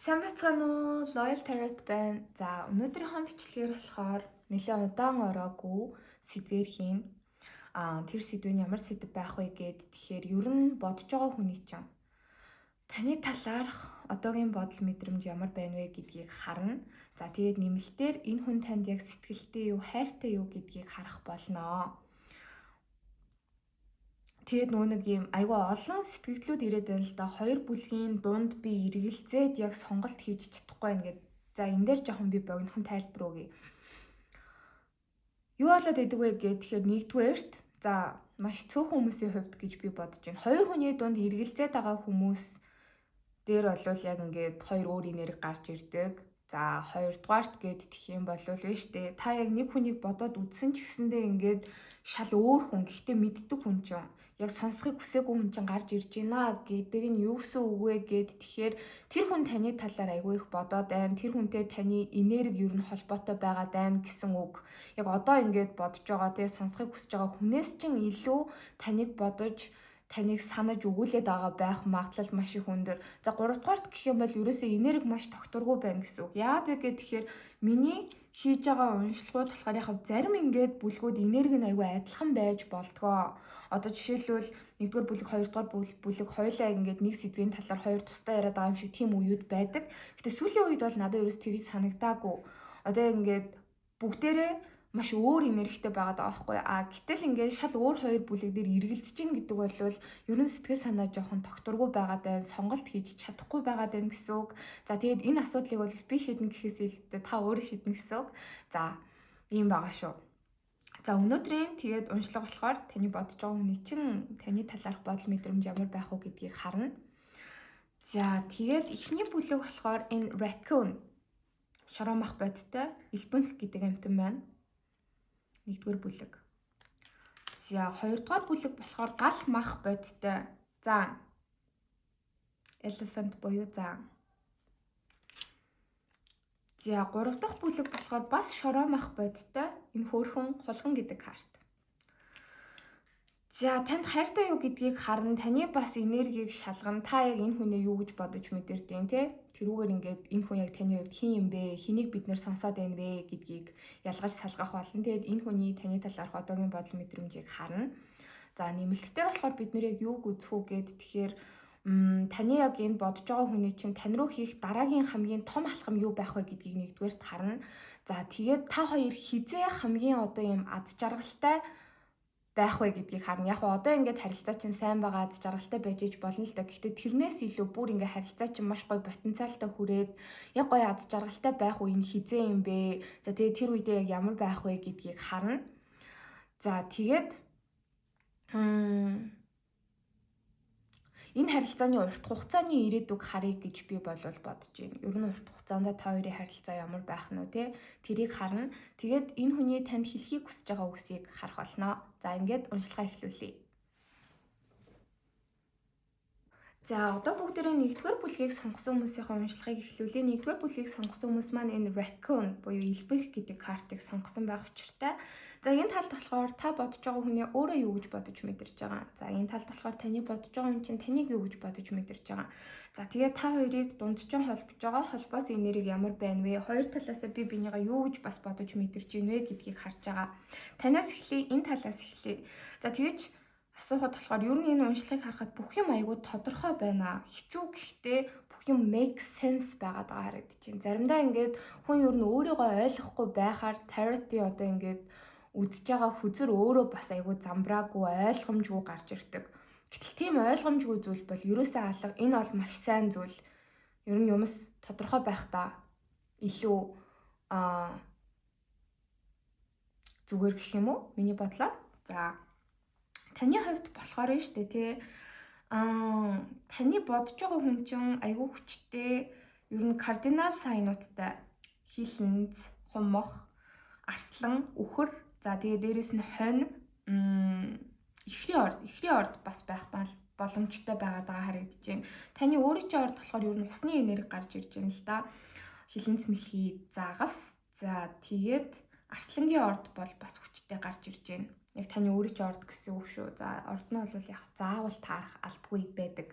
Сайн бацгаана уу? Loyal Tarot байна. За, өнөөдрийнхөө бичлэгээр болохоор нэлээд удаан ороогүй сэдвээр хийн. Тэр сэдв нь ямар сэдв байх вэ гэхээр ер нь бодож байгаа хүний чинь таны талаарх одоогийн бодол мэдрэмж ямар байна вэ гэдгийг харна. За, тэгээд нэмэлтээр энэ хүн танд яг сэтгэлтэй юу, хайртай юу гэдгийг харах болно. Тэгээд нэг юм айгүй олон сэтгэлдлүүд ирээд байна л да. Хоёр бүлгийн дунд би эргэлзээд яг сонголт хийж чадахгүй байна гэд. За энэ дээр жоохон би богинохон тайлбар өгье. Юу болоод идэг вэ гэхээр нэгдүгээрт за маш цөөхөн хүмүүсийн хувьд гэж би бодож байна. Хоёр хүний дунд эргэлзээд байгаа хүмүүс дээр бол яг ингээд хоёр өөр энерги гарч ирдэг. За хоёрдугаарт гээд тэх юм бол биш үү? Та яг нэг хүнийг бодоод үзсэн ч гэсэндээ ингээд шал өөр хүн, гэхдээ мэддэг хүн чинь яг сонсохыг хүсээгүй хүн чинь гарч ирж байна гэдэг нь юу гэсэн үг вэ гэд тэгэхээр тэр хүн таны талаар айгүй их бодоод байна. Тэр хүнтэй таны энерги ер нь холбоотой байгаад байна гэсэн үг. Яг одоо ингээд бодож байгаа те сонсохыг хүсэж байгаа хүнээс чинь илүү таныг бодож таныг санаж өгүүлээд байгаа байх магадлал маш их өндөр. За 3 дугаарт гэх юм бол ерөөсөө энерги маш тогтворгүй байна гэсэн үг. Яагаад вэ гэхээр миний хийж байгаа уншлагууд болохоор яг зарим ингээд бүлгүүд энерги нь аюу адилхан байж болтгоо. Одоо жишээлбэл 1-р бүлэг 2-р бүлэг хоёулаа ингээд нэг сэдвийн талаар хоёр тусдаа яриад байгаа юм шиг тийм үеуд байдаг. Гэтэ сүүлийн үед бол надад ерөөс тэгж санагдаагүй. Одоо ингээд бүгдээрээ маш өөр энергитэй байгаад байгаа байхгүй. Гэтэл ингээд шал өөр хоёр бүлэг дээр эргэлзэж гин гэдэг бол ер нь сэтгэл санаа жоохон тогтворгүй байгаад байна. Сонголт хийж чадахгүй байгаад байна гэсэн үг. За тэгээд энэ асуудлыг бол би шийднэ гэхээс илүүтэй та өөрөө шийднэ гэсэн үг. За ийм байгаа шүү. За өнөөдрийн тэгээд уншлага болохоор таны бодож байгаа хүний чинь таны талаарх бодол мэдрэмж ямар байх вэ гэдгийг харна. За тэгээд эхний бүлэг болохоор энэ raccoon шороомах бодтой элбэнх гэдэг амьтан байна. 1-р бүлэг. За 2-р бүлэг болохоор гал мах бодтой заан. Elephant буюу заан. За 3 дахь бүлэг болохоор бас шороомах бодтой энэ хөөрхөн хулган гэдэг карт. За танд хайртай юу гэдгийг харна. Таны бас энергийг шалгана. Та яг энэ хүнээ юу гэж бодож мэдэрдэг те? Тэрүүгээр ингээд энэ хүн яг таны хувьд хин юм бэ? Хэнийг бид нэр сонсоод байна вэ гэдгийг ялгаж салгах болно. Тэгээд энэ хүний таны талаарх одоогийн бодол мэдрэмжийг харна. За нэмэлтээр болохоор бид нэр яг юуг үзэх үү гэд тэгэхээр таны яг энэ бодож байгаа хүний чинь тань руу хийх дараагийн хамгийн том алхам юу байх вэ гэдгийг нэгдүгээрт харна. За тэгээд та хоёр хизээ хамгийн одоо юм аз жаргалтай байх вэ гэдгийг харна. Яг одоо ингээд харилцаа чинь сайн байгаа, аз жаргалтай байж иж болно л да. Гэхдээ тэрнээс илүү бүр ингээд харилцаа чинь маш гоё потенциалтай хүрээд яг гоё аз жаргалтай байх үе нь хизээ юм бэ? За тэгээд тэр үедээ яг ямар байх вэ гэдгийг харна. За тэгээд энэ харилцааны урт хугацааны ирээдүг харъя гэж би бодож байна. Ер нь урт хугацаанд та хоёрын харилцаа ямар байх нь вэ те? Тэрийг харна. Тэгээд энэ хүний танд хэлхийг хүсэж байгаа үгсийг харах болно. За ингээд уншлагаа эхлүүлье. За одоо бүгдээрээ 1-р бүлгийг сонгосон хүмүүсийнхээ уншлагыг эхлүүлье. 1-р бүлгийг сонгосон хүмүүс маань энэ raccoon буюу элбэх гэдэг картыг сонгосон байх учиртай. За энэ талд болохоор та бодож байгаа хүний өөрөө юу гэж бодож мэдэрч байгаа. За энэ талд болохоор таны бодож байгаа хүн чинь таныг юу гэж бодож мэдэрч байгаа. За тэгээд та хоёрыг дундчин холбож байгаа холбоос энерги ямар байна вэ? Хоёр талаасаа би бинийгаа юу гэж бас бодож мэдэрч байна вэ гэдгийг харж байгаа. Танаас эхлэе, энэ талаас эхлэе. За тэгэж асуухад болохоор ер нь энэ уншлагыг харахад бүх юм айгүй тодорхой байна. Хэцүү гэхдээ бүх юм make sense байгаад байгаа харагдаж байна. Заримдаа ингээд хүн ер нь өөрийгөө ойлгохгүй байхаар tarot-ийн одоо ингээд үзэж байгаа хүзэр өөрөө бас айгүй замбраагүй ойлгомжгүй гарч ирдэг. Гэтэл тийм ойлгомжгүй зүйл бол ерөөсөө алга. Энэ бол маш сайн зүйл. Ер нь юмс тодорхой байх та илүү зүгээр гэх юм уу? Миний бодлоор. За таны хувьд болохоор нь штэ тий таны бодож байгаа хүн чинь айгүй хүчтэй ер нь кардинал сайнуудтай хилэнц, хумах, арслан, үхэр за тэгээ дээрэс нь хонь ихрийн орд бас байх боломжтой байгаад байгаа харагдаж байна. Таны өөрийн чинь орд болохоор ер нь усны энерги гарч ирж байна л да. Хилэнц мэлхий загас за тэгээд арслангийн орд бол бас хүчтэй гарч ирж байна. Яг таны өөрийн орд гэсэн үг шүү. За орд нь бол яг заавал таарах албагүй байдаг.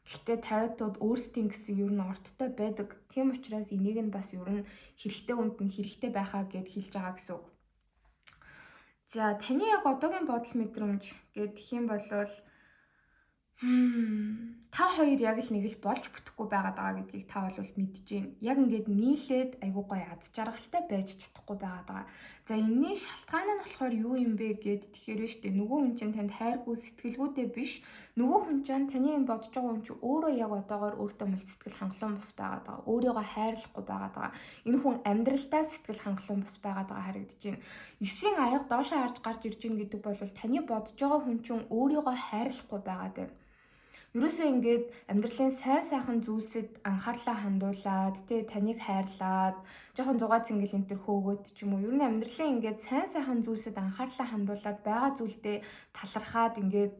Гэхдээ тариутууд өөрсдийн гэсэн ер нь ордтой байдаг. Тийм учраас энийг нь бас ер нь хэрэгтэй хүнд нь хэрэгтэй байхаа гэд хэлж байгаа гэсэн үг. За таны яг одоогийн бодол мэдрэмж гэх юм бол та хоёр яг л нэг л болж бүтэхгүй байгаад байгаа гэдгийг та бол мэдж байна. Яг ингээд нийлээд айгуу гоё аз жаргалтай байж чадахгүй байгаад байгаа. За энэний шалтгаан нь болохоор юу юм бэ гэд тэгэхээр нь штэ нөгөө хүн чинь танд хайргүй сэтгэлгүйтэй биш. Нөгөө хүн чинь таны энэ бодож байгаа хүн чинь өөрөө яг одоогоор өөртөө маш сэтгэл хангалуун бус байгаад байгаа. Өөрийгөө хайрлахгүй байгаад байгаа. Энэ хүн амьдралдаа сэтгэл хангалуун бус байгаад байгаа харагдаж байна. 9-ийн аяга доошоо харж гарч ирж гин гэдэг бол таны бодож байгаа хүн чинь өөрийгөө хайрлахгүй байгаад байна. Ерөөсөө ингээд амьдралын сайн сайхан зүйлсэд анхаарлаа хандуулад тэ таныг хайрлаад жоохон зугаа цэнгэл энэ төр хөөгөөд ч юм уу ер нь амьдралын ингээд сайн сайхан зүйлсэд анхаарлаа хандуулад байгаа зүйлдээ талархаад ингээд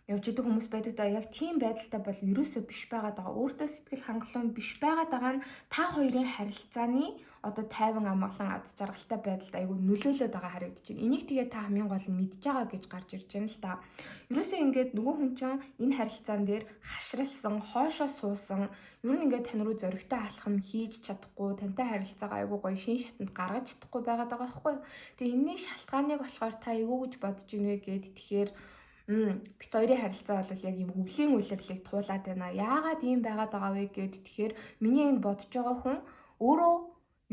явж идэх хүмүүс байдаг да. Яг тийм байдалтай бол ерөөсөө биш байгаад байгаа. Өөртөө сэтгэл хангалуун биш байгаад байгаа нь та хоёрын харилцааны одоо тайван амгалан аз жаргалтай байдалд айгүй нөлөөлөд байгаа харагдаж байна. Энийг тэгээ та хамгийн гол нь мэдж байгаа гэж гарч ирж байна л та. Ерөөсөө ингээд нөгөө хүн чинь энэ харилцаан дээр хашралсан, хоошоо суусан, ер нь ингээд тань руу зоригтой алхам хийж чадахгүй, тантай харилцаагаа айгүй гоё шин шатанд гаргаж чадахгүй байгаад байгаа байхгүй юу? Тэгээ энэний шалтгааныг болохоор та эйгүү гэж бодож ийн вэ гэд тэгэхээр бит хоёрын харилцаа бол яг юм өвлийн үйлрлийг туулаад байна. Яагаад ийм байгаад байгаа вэ гэд тэгэхээр миний энэ бодож байгаа хүн өөрөө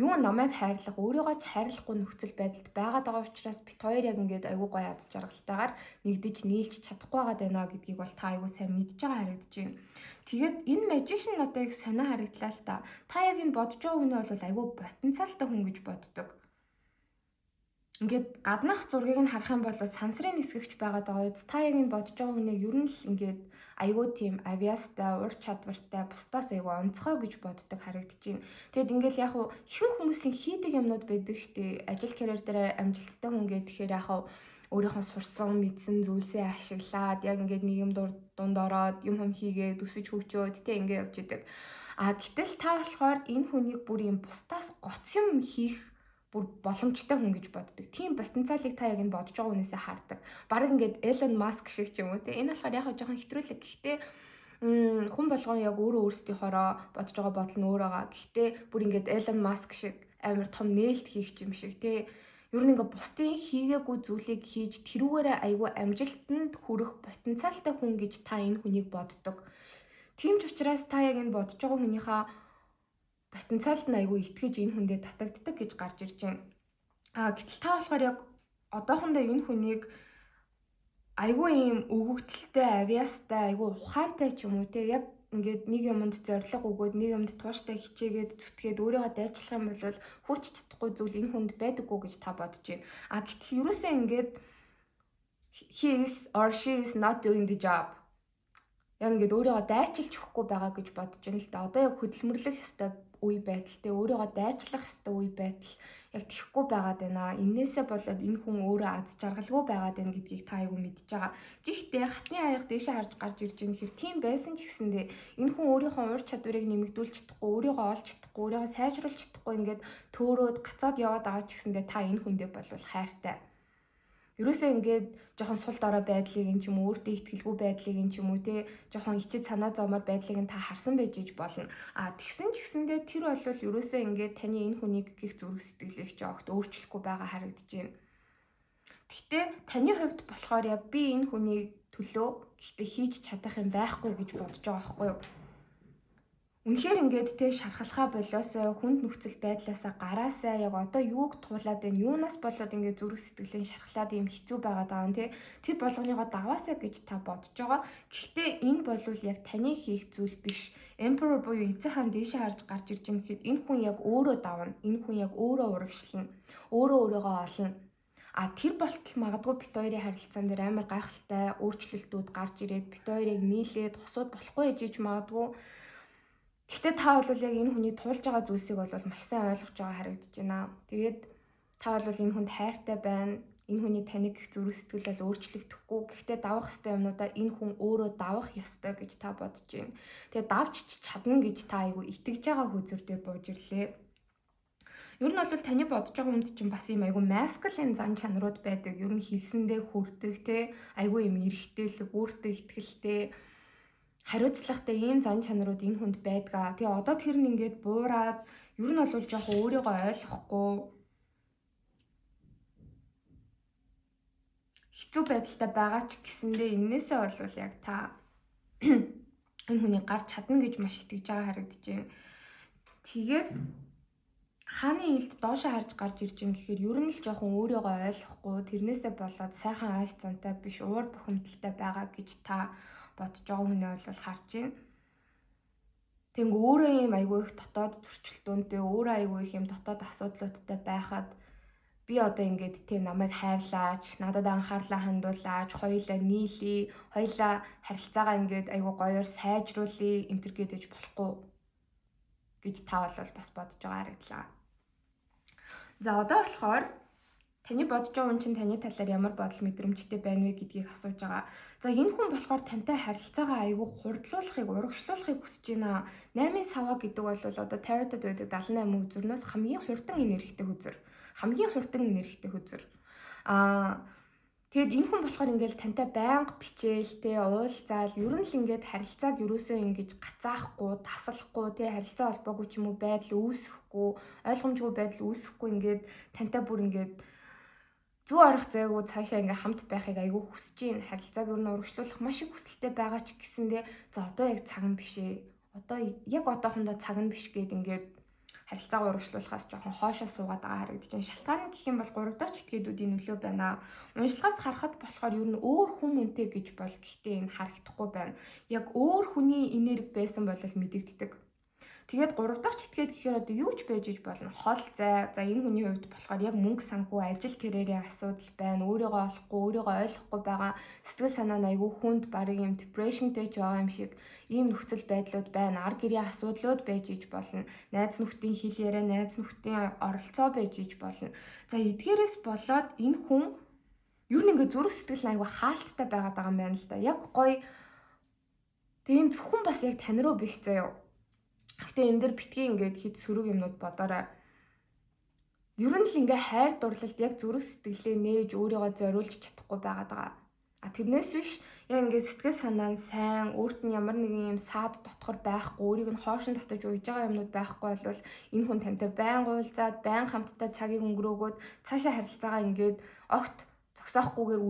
юу намайг хайрлах, өөрийгөө ч хайрлахгүй нөхцөл байдалд байгаад байгаа учраас бит хоёр яг ингээд айгүй гоё аз жаргалтайгаар нэгдэж нийлж чадахгүй байгаад байна гэдгийг бол та айгүй сайн мэдж байгаа харагдаж байна. Тэгээд энэ magician надад их сонио харагдлаа л та. Та яг энэ бодож байгаа хүн бол айгүй потенциалтай хүн гэж боддог. Ингээд гаднах зургийг нь харах юм бол сансрын нисгэгч байгаад байгаа үз. Та яг энэ бодож байгаа хүнийг ер нь л ингээд айгүй тийм авиастай, ур чадвартай, бусдаас айгүй онцгой гэж боддог харагдаж байна. Тэгэд ингээл яг ихэнх хүмүүсийн хийдэг юмнууд байдаг штэ. Ажил карьер дээр амжилттай хүн гэхээр яг өөрийнхөө сурсан, мэдсэн зүйлсээ ашиглаад яг ингээд нийгэм дунд ороод юм хийгээд өсөж хөгжөөд тэ ингээд явж идэг. Гэтэл та болохоор энэ хүнийг бүр юм бусдаас гоц юм хийх бүр боломжтой хүн гэж боддог. Тийм потенциалыг та яг энэ бодож байгаа хүнээсээ хардаг. Бараг ингээд Elon Musk шиг ч юм уу те. Энэ болохоор яг жоохон хэтрүүлэг. Гэхдээ хүн болгон яг өөрсдийнхоороо бодож байгаа бодол нь өөр байгаа. Гэхдээ бүр ингээд Elon Musk шиг амар том нээлт хийх юм шиг те. Ер нь ингээд бусдын хийгээгүй зүйлийг хийж тэрүүгээрээ айгүй амжилтанд хүрэх потенциалтай хүн гэж та энэ хүнийг боддог. Тийм ч учраас та яг энэ бодож байгаа хүнийхээ потенциалд нь айгүй итгэж энэ хүндээ татагддаг гэж гарч ирж байна. Гэтэл та болохоор яг одоохондоо энэ хүнийг айгүй юм өгөгдөлтэй, авиастай, айгүй ухаантай ч юм уу те яг ингээд нэг юмд зориг өгөөд нэг юмд тууштай хичээгээд зүтгээд өөрийгөө дайчлах юм бол хүрч чадахгүй зүйл энэ хүнд байдаггүй гэж та бодож байна. Гэтэл ерөөсөө ингээд he is or she is not doing the job. Яг ингээд өөрийгөө дайчилж өгөхгүй байгаа гэж бодож байна л да. Одоо яг хөдөлмөрлөх ёстой үе байдал те өөрийгөө дайчлах ёстой үе байдал яг тэхгүй байгаад байна. Иннээсээ болоод энэ хүн өөрөө аз жаргалгүй байгаад байна гэдгийг та айгүй мэдж байгаа. Гэхдээ хатны аяга дээшээ харж гарч ирж байгаа нөхөр тийм байсан ч гэсэндээ энэ хүн өөрийнхөө ур чадварыг нэмэгдүүлж чадахгүй, өөрийгөө олж чадахгүй, өөрийгөө сайжруулж чадахгүй ингээд төөрөөд гацаад яваад байгаа ч гэсэндээ та энэ хүндээ болвол хайртай. Ерөөсөө ингээд жоохон сул дорой байдлыг юм ч юм уу өөртөө ихтгэлгүй байдлыг юм ч юм уу те жоохон ичид санаа зовмор байдлыг нь та харсан байж иж болно. Тэгсэн ч гэсэндээ тэр бол ерөөсөө ингээд таны энэ хүнийг гих зүрх сэтгэлийг ч огт өөрчлөхгүй байгаа харагдаж байна. Гэхдээ таны хувьд болохоор яг би энэ хүнийг төлөө гэхдээ хийж чадах юм байхгүй гэж бодож байгаа байхгүй юу? Үнэхээр ингээд те шархалхаа болоосоо хүнд нөхцөл байдлаасаа гараасаа яг одоо юуг туулаад байна, юунаас болоод ингээд зүрх сэтгэлийн шархлаад юм хэцүү байгаад байгаа юм те тэр болгоныгоо даваасаа гэж та бодож байгаа. Гэхдээ энэ болвол яг таны хийх зүйл биш. Emperor буюу эзэн хаан дээшээ харж гарч ирж байгаа гэхэд энэ хүн яг өөрөө давна. Энэ хүн яг өөрөө урагшлна. Өөрийгөө олно. Тэр болтол магадгүй бит хоёрын харилцаан дээр амар гайхалтай өөрчлөлтүүд гарч ирээд бит хоёрыг нийлээд хосууд болохгүй ээжиж магадгүй. Гэхдээ та бол яг энэ хүний туулж байгаа зүйлсийг бол маш сайн ойлгож байгаа харагдаж байна. Тэгээд та бол энэ хүнд хайртай байна. Энэ хүний таныг зүрх сэтгэл бол өөрчлөгдөхгүй. Гэхдээ давах ёстой юмнуудаа энэ хүн өөрөө давах ёстой гэж та бодож байна. Тэгээд давч чадна гэж та айгүй итгэж байгаа хүзүрдээ бууж ирлээ. Ер нь бол таны бодож байгаа хүнд чинь бас юм айгүй маскулин зан чанарууд байдаг. Ер нь хэлсэндээ хүрдэг те айгүй юм эрэгтэйлэг, өөртөө ихтгэлтэй хариуцлагатай ийм зан чанарууд энэ хүнд байдгаа. Тэгээ одоо тэр нь ингээд буураад ер нь бол жоохон өөрийгөө ойлгохгүй хэцүү байдалтай байгаа ч гэсэндээ энээсээ бол яг та энэ хүний гарч чадна гэж маш итгэж байгаа харагдаж байна. Тэгээд хааны илд доошоо харж гарч ирж байгаа гэхээр ер нь л жоохон өөрийгөө ойлгохгүй тэрнээсээ болоод сайхан ааш зантай биш уур бухимдалтай байгаа гэж та бодож байгаа хүнээ бол харж байна. Тэнгүү өөрөө юм айгүй их дотоод зөрчилдөөнтэй, өөрөө айгүй их юм дотоод асуудлуудтай байхад би одоо ингээд тий намайг хайрлаач, надад анхаарлаа хандуулаач, хоёулаа нийлээ, хоёулаа харилцаагаа ингээд айгүй гоёор сайжруулъя, энтэр гэдэж болохгүй гэж та бол бас бодож байгаа харагдлаа. За одоо болохоор таны бодож байгаа хүн чинь таны талаар ямар бодол мэдрэмжтэй байна вэ гэдгийг асууж байгаа. За энэ хүн болохоор тантай харилцаагаа айгүй хурдлуулахыг, урагшлуулахыг хүсэж байна. 8-ын саваа гэдэг бол одоо Таротэд байдаг 78 үзүрнөөс хамгийн хурдан энергитэй үзүр. Хамгийн хурдан энергитэй үзүр. Тэгэд энэ хүн болохоор ингээл тантай байнга бичээлтэй уулзаал ер нь л ингээд харилцааг ерөөсөө ингэж гацаахгүй, таслахгүй, тэ харилцаа холбоогүй ч юм уу байдал үүсэхгүй, ойлгомжгүй байдал үүсэхгүй ингээд тантай бүр ингээд зүү арах зайгүй цаашаа ингээ хамт байхыг айгүй хүсэж байна. Харилцааг ер нь урагшлуулах маш их хүсэлтэй байгаа ч гэсэндээ за одоо яг цаг нь биш ээ. Одоо яг одоохондоо цаг нь биш гээд ингээд харилцаагаа урагшлуулахаас жоохон хоошоо суугаад байгаа харагдаж байна. Шалтгаан нь гэх юм бол 3 дахь этгээдүүдийн нөлөө байна. Уншлагаас харахад болохоор ер нь өөр хүн үнтэй гэж бол гэхдээ энэ харагдахгүй байна. Яг өөр хүний энерги байсан бол мэдэгддэг. Тэгээд 3 дахь этгээд гэхээр одоо юу ч байж иж болно. Хол зай. За энэ хүний хувьд болохоор яг мөнгө санхүү, ажил карьерийн асуудал байна. Өөрийгөө олохгүй, өөрийгөө ойлгохгүй байгаа. Сэтгэл санаа нь айгүй хүнд барыг юм депрешнтэй ч байгаа юм шиг ийм нөхцөл байдлууд байна. Ар гэрийн асуудлууд байж иж болно. Найз нөхдийн хил яриа, найз нөхдийн оролцоо байж иж болно. За эдгээрээс болоод энэ хүн ер нь ингээ зүрх сэтгэл нь айгүй хаалттай байгаад байгаа юм байна л да. Яг гоё. Тэгээд зөвхөн бас яг тань руу биш заяа. Гэхдээ энэ дэр битгий ингээд хит сөрөг юмнууд бодоорой. Ер нь л ингээ хайр дурлалд яг зүрх сэтгэлээ нээж өөрийгөө зориулж чадахгүй байгаад байгаа. Тэрнээс биш яг ингээ сэтгэл санаа нь сайн, өөрт нь ямар нэгэн юм саад дотгор байхгүй, өөрийг нь хоошин татаж ууж байгаа юмнууд байхгүй бол энэ хүн тантай байнга уулзаад, байнга хамтдаа цагийг өнгөрөөгөөд цаашаа харилцаагаа ингээд огт зогсоохгүйгээр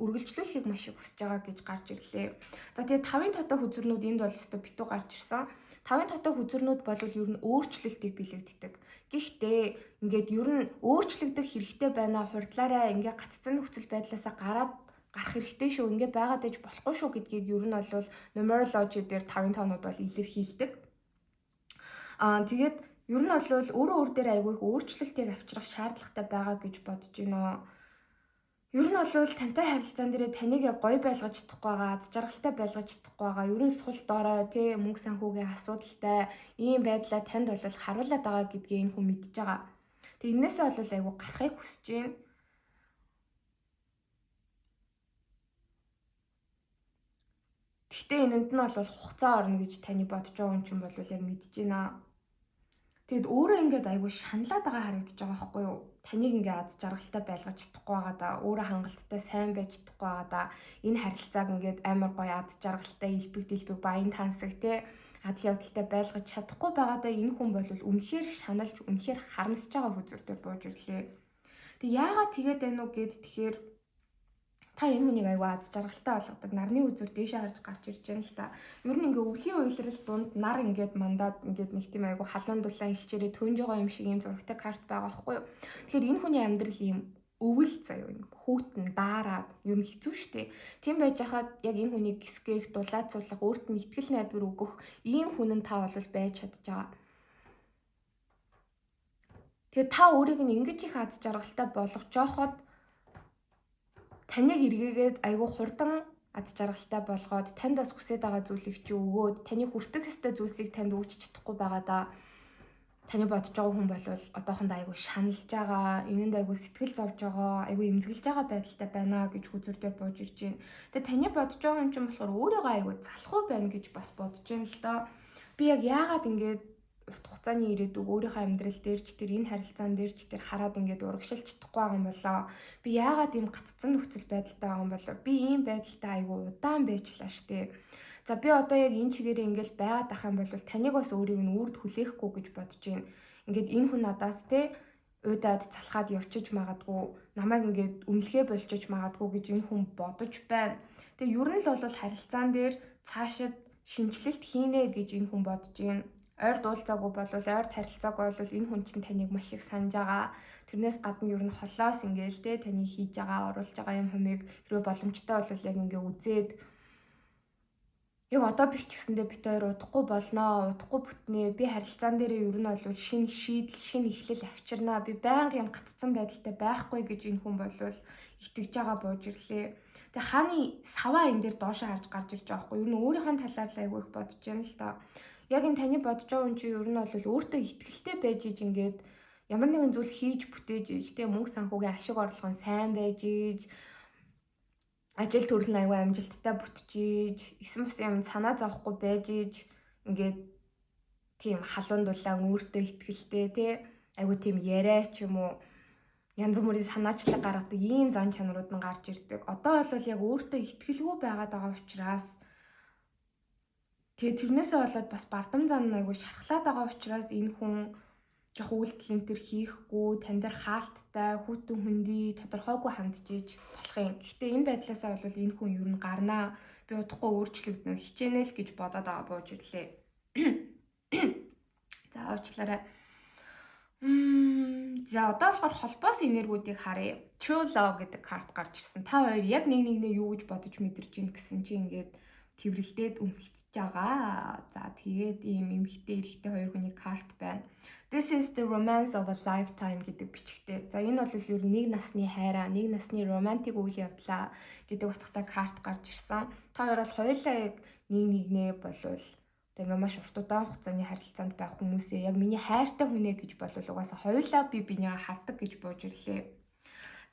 үргэлжлүүлэхийг маш их хүсэж байгаа гэж гарч ирлээ. За тэгээ 5-ын тодоо хүзүрнүүд энд бол өстө битүү гарч ирсэн. 5-ын тодоо хүзүрнүүд бол ер нь өөрчлөлтийг бэлэгддэг. Гэхдээ ингээд ер нь өөрчлөгдөх хэрэгтэй байна. Хурдлаараа ингээд гаццсан нөхцөл байдлаасаа гарах хэрэгтэй шүү. Ингээд байгаад ээж болохгүй шүү гэдгийг ер нь бол numerology дээр 5-ын тоонууд бол илэрхийлдэг. Тэгээд ер нь бол өөр дээр айгүй их өөрчлөлтийг авчрах шаардлагатай байгаа гэж бодож байна. Ер нь бол тантай харилцаан дээрээ таныг яг гоё байлгаж чадахгүй байгаа, аз жаргалтай байлгаж чадахгүй байгаа. Ер нь сул доорой тий мөнгө санхүүгийн асуудалтай ийм байдлаа танд бол харуулад байгаа гэдгийг энэ хүн мэдж байгаа. Тэг энээсээ бол айгүй гарахыг хүсэж байна. Гэхдээ энэнд нь бол хугацаа орно гэж таны бодож байгаа юм чинь бол яг мэдж байна. Тэгэд өөрөө ингээд айгүй шаналаад байгаа харагдаж байгаа байхгүй юу? Таныг ингээд аз жаргалтай байлгаж чадахгүй байгаа да. Өөрөө хангалттай сайн байж чадахгүй байгаа да. Энэ харилцааг ингээд амар гоё аз жаргалтай илбэг баян тансаг те адал явдалтай байлгаж чадахгүй байгаа да. Энэ хүн бол үнэхээр шаналж үнэхээр харамсаж байгаа хүзүүрээр бууж ирлээ. Тэг яагаад тэгээд байна уу гэд тэгэхээр та энэ хүнийг айгүй аз жаргалтай болгодог. Нарны үзүр дээшээ харж гарч ирж байна л та. Ер нь ингээ өвлийн уйлрал дунд нар ингээд мандаад ингээд нэг тийм айгүй халуун дулаан илчээрээ төнж байгаа юм шиг юм зурагтай карт байгаа байхгүй юу. Тэгэхээр энэ хүний амьдрал ийм өвөл заяа юм. Хүүтэн даараад ер нь хэцүү шттэ. Тийм байж хахад яг энэ хүнийг гисгэх, дулаацуулах, өөрт нь итгэл найдвар өгөх ийм хүн нь та бол байж чадж байгаа. Тэгээ та өөрийг нь ингэж их аз жаргалтай болгож жоохот таныг эргээгээд айгүй хурдан аз жаргалтай болгоод танд бас хүсэж байгаа зүйлийг чи өгөөд таны хүртэх ёстой зүйлсийг танд өгч чадахгүй байгаа да. Таны бодож байгаа хүн бол одоохондоо айгүй шаналж байгаа, энэнд айгүй сэтгэл зовж байгаа, айгүй эмзэглэж байгаа байдалтай байна гэж хүзүрдээ бууж ирж байна. Тэгээ таны бодож байгаа юм чинь болохоор өөрийгөө айгүй залхуу байна гэж бас бодож байна л доо. Би яг яагаад ингэж урт хугацааны ирээдүг өөрийнхөө амьдрал дээр ч тэр энэ харилцаан дээр ч тэр хараад ингээд урагшилж чадахгүй байгаа юм болоо. Би яагаад ийм гаццсан нөхцөл байдалтай байгаа юм болоо. Би ийм байдалтай айгүй удаан байжлаа штэ. За би одоо яг энэ чигээрээ ингээл байгаад ах юм бол таныг бас өөрийг нь үрд хүлээхгүй гэж бодож байна. Ингээд энэ хүн надаас те уйдаад залхаад явчих магадгүй, намайг ингээд үнэлгээ болчих магадгүй гэж энэ хүн бодож байна. Тэгээ ер нь л бол харилцаан дээр цаашид шинжилэлт хийнэ гэж энэ хүн бодож байна. Ойр дуулцаагүй болвол ойр харилцаагүй бол энэ хүн чинь таныг маш их санаж байгаа. Тэрнээс гадна ер нь холоос ингээл те таны хийж байгаа, оруулж байгаа юм хүмийг хэрвээ боломжтой бол яг ингээ үзээд яг одоо биш ч гэсэндээ бит хоёр удахгүй болноо, удахгүй бүтнээ. Би харилцаан дээрээ ер нь бол шинэ шийдэл, шинэ эхлэл авчирнаа. Би байнга юм гатцсан байдалтай байхгүй гэж энэ хүн болвол итгэж байгаа бууж ирлээ. Тэгээ хааны саваа энэ дээр доошоо харж гарч ирж байгаа хгүй. Ер нь өөрийнхөө талаар л айгүй их бодож байна л та. Яг энэ таны бодож байгаа хүн чинь ер нь бол өөртөө ихтгэлтэй байж иж ингээд ямар нэгэн зүйл хийж бүтээж иж тэ мөнгө санхүүгийн ашиг орлого нь сайн байж иж ажил төрөл аягүй амжилттай бүтчихийж, эсэм бус юм санаа зовхгүй байж иж ингээд тийм халуун дулаан өөртөө ихтгэлтэй тий аягүй тийм яриа ч юм уу янз бүрийн санаачлаг гаргадаг ийм зан чанарууд нь гарч ирдэг. Одоо бол яг өөртөө ихтгэлгүй байгаад байгаа учраас тэгээ тэрнээсээ болоод бас бардам зан нь аягүй шархлаад байгаа учраас энэ хүн жоо үйлдэл энэ төр хийхгүй, тань дээр хаалттай, хүүтэн хүндий тодорхойгүй хандж иж болох юм. Гэхдээ энэ байдлаасаа бол энэ хүн ер нь гарнаа. Би удахгүй өөрчлөгднө хичээнэ л гэж бодоод байгаа бууж ирлээ. За уучлаарай. За одоо болохоор холбоос энергиудыг харъя. True Love гэдэг карт гарч ирсэн. Та хоёр яг нэг нэгнээ юу гэж бодож мэдэрч ийн гэсэн чинь ингээд тэрвэрлдээд үнсэлцэж байгаа. За тэгээд ийм эмхтэй эрэгтэй хоёр хүний карт байна. This is the romance of a lifetime гэдэг бичгтэй. За энэ бол ер нь нэг насны хайраа, нэг насны романтик үйл явдлаа гэдэг утгатай карт гарч ирсэн. Та хоёр бол хоёулаа яг нэг нэгнээ болвол тэгээ маш урт удаан хугацааны харилцаанд байх хүмүүсээ яг миний хайртай хүнээ гэж болвол угаасаа хоёулаа би бинийгээ хардаг гэж бууж ирлээ.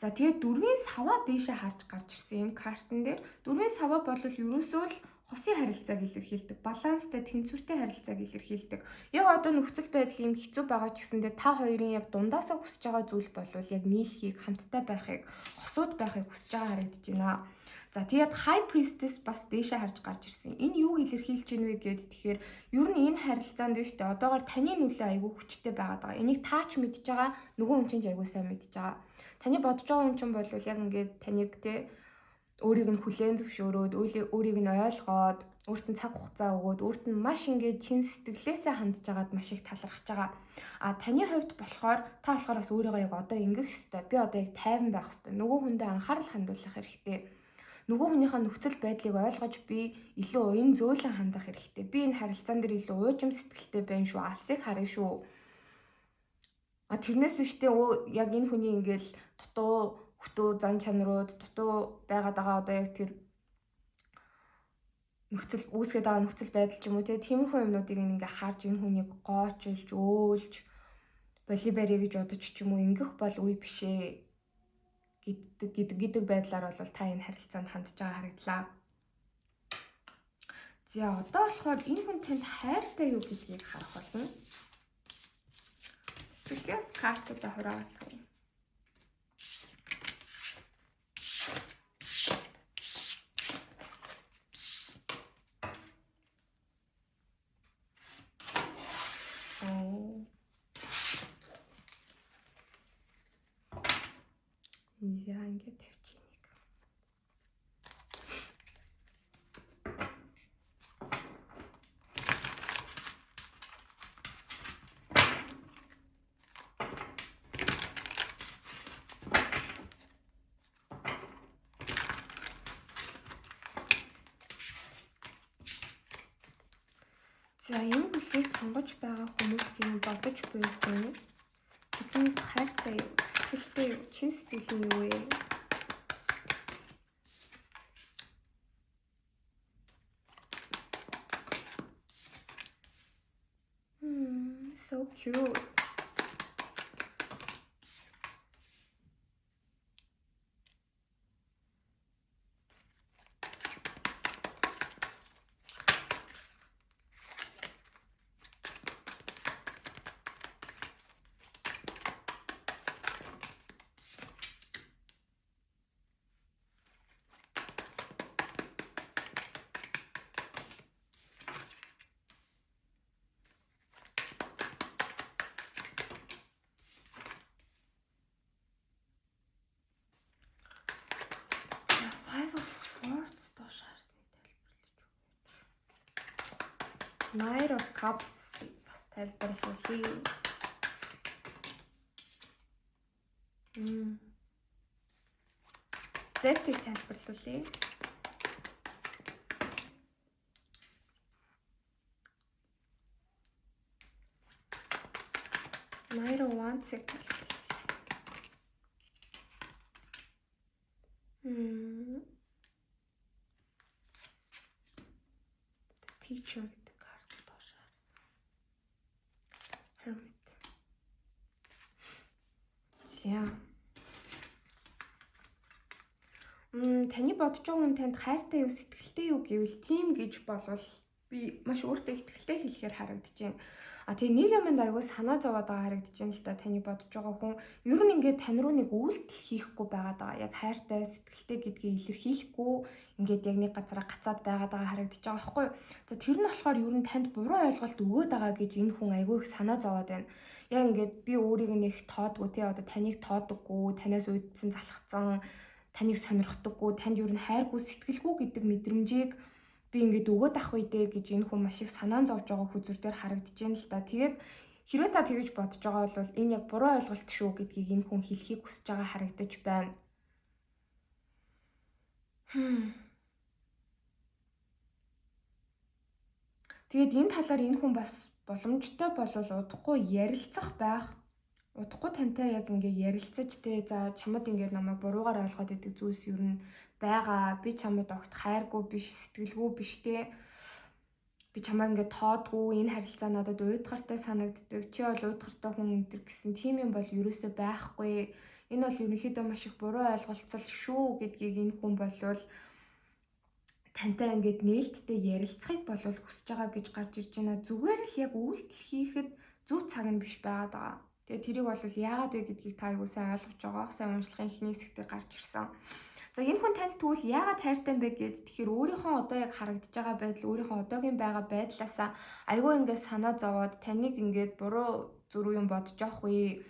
За тэгээд дөрвийн саваа дээшээ харж гарч ирсэн энэ картан дээр дөрвийн саваа бол ерөөсөө л хосын харилцааг илэрхийлдэг, баланстай, тэнцвэртэй харилцааг илэрхийлдэг. Яг одоо нөхцөл байдал юм хэцүү байгаа ч гэсэндээ та хоёрын яг дундаасаа хүсэж байгаа зүйл бол яг нийлхийг, хамтдаа байхыг, хосууд байхыг хүсэж байгаа харагдаж байна. За тэгээд High Priestess бас дээшээ харж гарч ирсэн. Энэ юуг илэрхийлж байна вэ гэхэд тэгэхээр ер нь энэ харилцаанд биш үү одоогоор таны нөлөө айгүй хүчтэй байгаад байгаа. Энийг таач мэдж байгаа, нөгөө хүн чинь айгүй сайн мэдж байгаа. Таны бодож байгаа хүн чинь бол яг ингээд таныг те өөрийг нь хүлээн зөвшөөрөөд, өөрийг нь ойлгоод, өөрт нь цаг хугацаа өгөөд, өөрт нь маш ингээд чин сэтгэлээсээ хандж агаад маш их талархаж байгаа. А таны хувьд болохоор та болохоор бас өөрийгөө яг одоо ингэх хэвээр, би одоо яг тайван байх хэвээр, нөгөө хүндээ анхаарал хандуулах хэрэгтэй. Нөгөө хүнийхээ нөхцөл байдлыг ойлгож би илүү уян зөөлөн хандах хэрэгтэй. Би энэ харилцаан дээр илүү уужим сэтгэлтэй байна шүү. Алсыг харна шүү. А тэрнээс биш те яг энэ хүний ингээл дутуу хөтөө зан чанарууд, дутуу байгаад байгаа одоо яг тэр нөхцөл үүсгээд байгаа нөхцөл байдал ч юм уу те тиймэрхүү юмнуудыг ингээ харж энэ хүнийг гоочилж, өөлж, болибари гэж бодож ч юм уу ингэх бол үе бишээ гэдэг байдлаар бол та энэ харилцаанд хандж байгаа харагдлаа. За одоо болохоор энэ хүн танд хайртай юу гэдгийг харах болно. Тэгээс картуудаа хураагаад байна. За ингээд тавьчих нэг. За энэ бүлгийг сонгож байгаа хүмүүсийн бодож буй хүн тэдний хайртай юу, сэтгэлтэй юу, чин сэтгэл нь юу вэ? So cute. Knight of Cups бас тайлбарлуулъя. Death-ийг тайлбарлуулъя. Knight of Wands-ийг Teacher гэдэг карт доош харсан. Hermit. За. Таны бодож байгаа хүн танд хайртай юу, сэтгэлтэй юу гэвэл тийм гэж болвол би маш өөртөө ихтэй хэлэхээр харагдаж байна. Тэгээ нэг юмд аягүй санаа зовоод байгаа харагдаж байна л да. Таны бодож байгаа хүн ер нь ингээд тань руу нэг үйлдэл хийхгүй байгаад байгаа. Яг хайртай, сэтгэлтэй гэдгийг илэрхийлэхгүй ингээд яг нэг газараа гацаад байгаад байгаа харагдаж байгаа байхгүй юу? За тэр нь болохоор ер нь танд буруу ойлголт өгөөд байгаа гэж энэ хүн аягүй их санаа зовоод байна. Яг ингээд би өөрийг нэг тоодгүй тий одоо таныг тоодоггүй, танаас үүдсэн залхацсан, таныг сонирхдаггүй, танд ер нь хайргүй, сэтгэлгүй гэдэг мэдрэмжийг би ингээд өгөөд ах үедээ гэж энэ хүн маш их санаан зовж байгаа хүзүр дээр харагдаж байна л да. Тэгээд хэрвээ та тэгэж бодож байгаа бол энэ яг буруу ойлголт шүү гэдгийг энэ хүн хэлхийг хүсэж байгаа харагдаж байна. Тэгээд энэ талаар энэ хүн бас боломжтой болвол удахгүй ярилцах байх. Удахгүй тантай яг ингээд ярилцаж те за чамд ингээд намайг буруугаар ойлгоод идэг зүйлс ер нь байгаа. Би чамд огт хайргүй биш, сэтгэлгүй биш те. Би чамайг ингээд тоодгүй, энэ харилцаа надад уйдгартай санагддаг. Чи бол уйдгартай хүн өдр гэсэн тийм юм бол ерөөсөө байхгүй. Энэ бол ерөнхийдөө маш их буруу ойлголцол шүү гэдгийг энэ хүн болвол тантай ингээд нээлттэй ярилцахыг болвол хүсэж байгаа гэж гарч ирж байна. Зүгээр л яг үйлдэл хийхэд зөв цаг нь биш байгаад байгаа. Тэгээ тэрийг бол яагаад вэ гэдгийг та аягүй сайн ойлгож байгаа. Сайн уншлагын эхний хэсгээр гарч ирсэн. За энэ хүн танд тэгвэл яагаад хайртай юм бэ гэд тэгэхээр өөрийнхөө одоо яг харагдаж байгаа байдал, өөрийнхөө одоогийн байгаа байдлаасаа аягүй ингээд санаа зовоод таныг ингээд буруу зүрх юм бодож явах үе.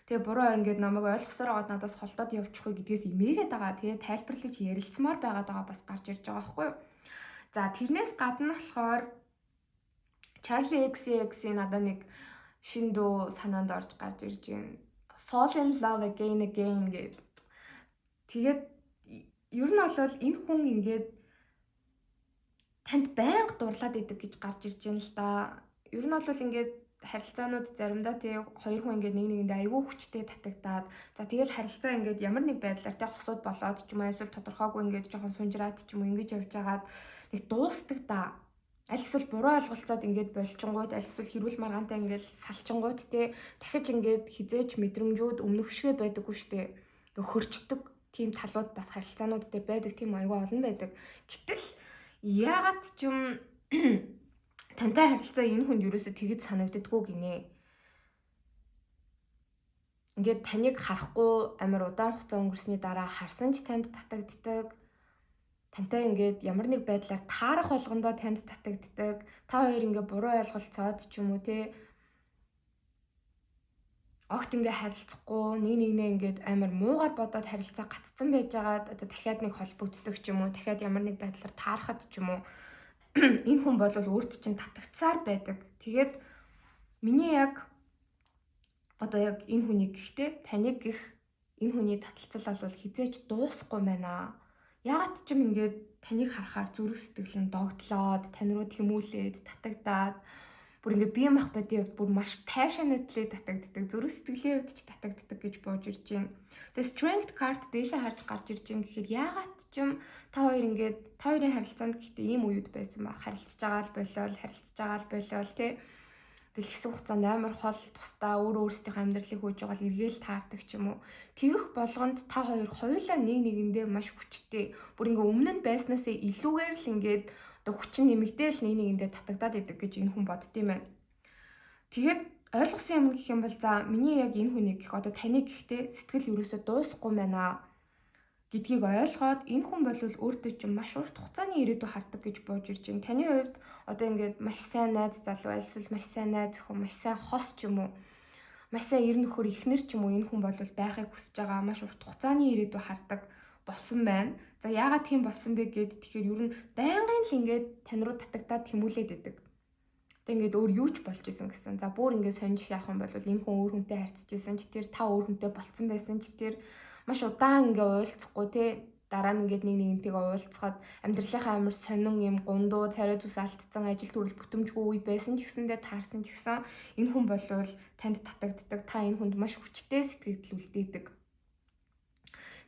Тэгээ буруу ингээд намайг ойлгосоор аваад надаас холдоод явчих уу гэдгээс имээгээд байгаа. Тэгээ тайлбарлаж ярилцмаар байгаад байгаа бас гарч ирж байгаа байхгүй юу? За тэрнээс гадна болохоор Charlie XCX-ийн надад нэг шин дуу санаанд орж гарч ирж байна. Fall in love again гэдэг. Тэгээд ер нь бол энэ хүн ингээд танд байнга дурлаад идэг гэж гарч ирж байна л да. Ер нь бол ингээд харилцаанууд заримдаа тий хоёр хүн ингээд нэг нэгэндээ аягүй хүчтэй татагдаад за тэгэл харилцаа ингээд ямар нэг байдлаар тий хосууд болоод ч юм уу эсвэл тодорхойгүй ингээд жоохон сунжраад ч юм уу ингэж явж байгаад нэг дуустдаг да. Аль эсвэл буруу ойлголцоод ингээд болчингууд аль эсвэл хэрүүл маргаантай ингээд салчингууд тий дахиж ингээд хизээч мэдрэмжүүд өмнөхшгэ байдаггүй штэ. Ингээд хөрчдөг тийм талууд бас харилцаанууд дээр байдаг тийм аягүй олон байдаг. Гэтэл яагаад ч юм тантай харилцаа энэ хүнд ерөөсө тэгж санагддаггүй гинэ. Ингээд таныг харахгүй амар удаан хугацаа өнгөрсөний дараа харсан ч танд татагддаг. Тантай ингээд ямар нэг байдлаар таарах болгондоо танд татагддаг. Та хоёр ингээд буруу ойлголцоод ч юм уу те. Огт ингээд харилцахгүй нэг нэгнээ ингээд амар муугаар бодоод харилцаа гатцсан байжгаад одоо дахиад нэг холбогддог ч юм уу. Дахиад ямар нэг байдлаар таарахад ч юм уу. Энэ хүн бол өөрт чинь татагцсаар байдаг. Тэгээд миний яг одоо яг энэ хүний гихтэй таныг гих энэ хүний таталцал бол хизээж дуусахгүй байна. Яагаад ч юм ингээд таныг харахаар зүрх сэтгэл нь догтлоод, тань руу тэмүүлээд, татагдаад бүр ингээд бие махбодын хувьд бүр маш passionately татагддаг. Зүрх сэтгэлийн хувьд ч татагддаг гэж бууж ирж байна. Тэгээ strength card дээшээ харж гарч ирж байгаа гэхээр яагаад ч юм та хоёр ингээд та хоёрын харилцаанд гэхдээ ийм үеуд байсан ба харилцаж байгаа л болол тий. Тэгэл хэсэг хугацаанд амар хол тусдаа өөрсдийнхөө амьдралыг хөөж байгаа л эргээл таардаг ч юм уу. Тэгэх болгонд та хоёр хоёулаа нэг нэгэндээ маш хүчтэй. Бүр ингээ өмнө нь байснасаа илүүгээр л ингээд одоо хүчин нэмэгдээл нэг нэгэндээ татагдаад идэг гэж энэ хүн боддгийм байна. Тэгээд ойлгосон юм гэх юм бол за миний яг энэ хүний гэх одоо таны гихтэй сэтгэл ерөөсөө дуусахгүй байна гэдгийг ойлгоод энэ хүн бол өөртөө чинь маш урт хугацааны ирээдүй хардаг гэж бууж ирж байна. Таны хувьд одоо ингээд маш сайн найз залуу альсвал маш сайн найз охин, маш сайн хос ч юм уу, маш сайн эр нөхөр эхнэр ч юм уу энэ хүн бол байхыг хүсэж байгаа маш урт хугацааны ирээдүй хардаг болсон байна. За яагаад тийм болсон бэ гэд тэгэхээр ер нь байнгын л ингээд тань руу татагдаад тэмүүлээд идэг. Тэг ингээд өөр юу ч болж исэн гэсэн. За бүр ингээд сонирч яах юм бол энэ хүн өөр хүнтэй харьцаж исэн ч тэр та өөр хүнтэй болцсон байсан ч тэр маш удаан ингээд уулзахгүй те дараа нь ингээд нэгнтэйгээ уулзахад амьдралынхаа амар сонин юм гундуу царай зүс алдсан ажил төрөл бүтэмжгүй үе байсан ч гэсэндээ таарсан ч гэсэн энэ хүн болвол танд татагддаг, та энэ хүнд маш хүчтэй сэтгэл үлдээдэг.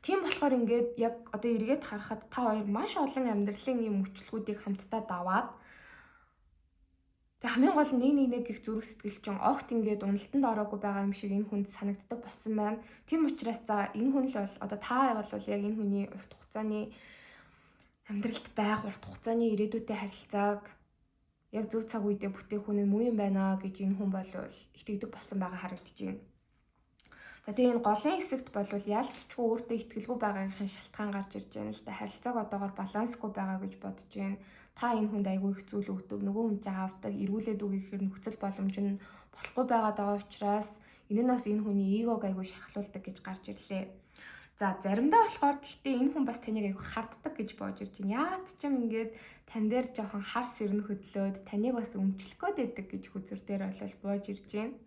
Тийм болохоор ингээд яг одоо эргээд харахад та хоёр маш олон амьдралын юм мөчлгүүдийг хамтдаа даваад тэг хамгийн гол нь нэг гих зүрх сэтгэл чинь огт ингээд уналтанд ороогүй байгаа юм шиг энэ хүнд санагддаг болсон байна. Тийм учраас за энэ хүн л бол одоо та бол яг энэ хүний урт хугацааны амьдралд байх урт хугацааны ирээдүйтэй харилцааг яг зөв цаг үедээ бүтээх хүн нь муу юм байна гэж энэ хүн бол итгэдэг болсон байгаа харагдаж байна. За тэгээ энэ голын хэсэгт бол яалтчгүй өөртөө итгэлгүй байгаагийнхын шалтгаан гарч ирж байна л да. Харилцааг одоогоор балансгүй байгаа гэж бодож байна. Та энэ хүнд айгүй их зүйл өгдөг, нөгөө хүн чинь авдаг, эргүүлээд үгүйхээр нөхцөл боломж нь болохгүй байгаад байгаа учраас энэ нь бас энэ хүний эгог айгүй шахалуулдаг гэж гарч ирлээ. За заримдаа болохоор гэхдээ энэ хүн бас таныг айгүй харддаг гэж боож ирж байна. Яагаад ч юм ингээд тань дээр жоохон хар сэрнэ хөдлөөд таныг бас өмчлөх гээд байдаг гэж хүзэр дээр бол боож ирж байна.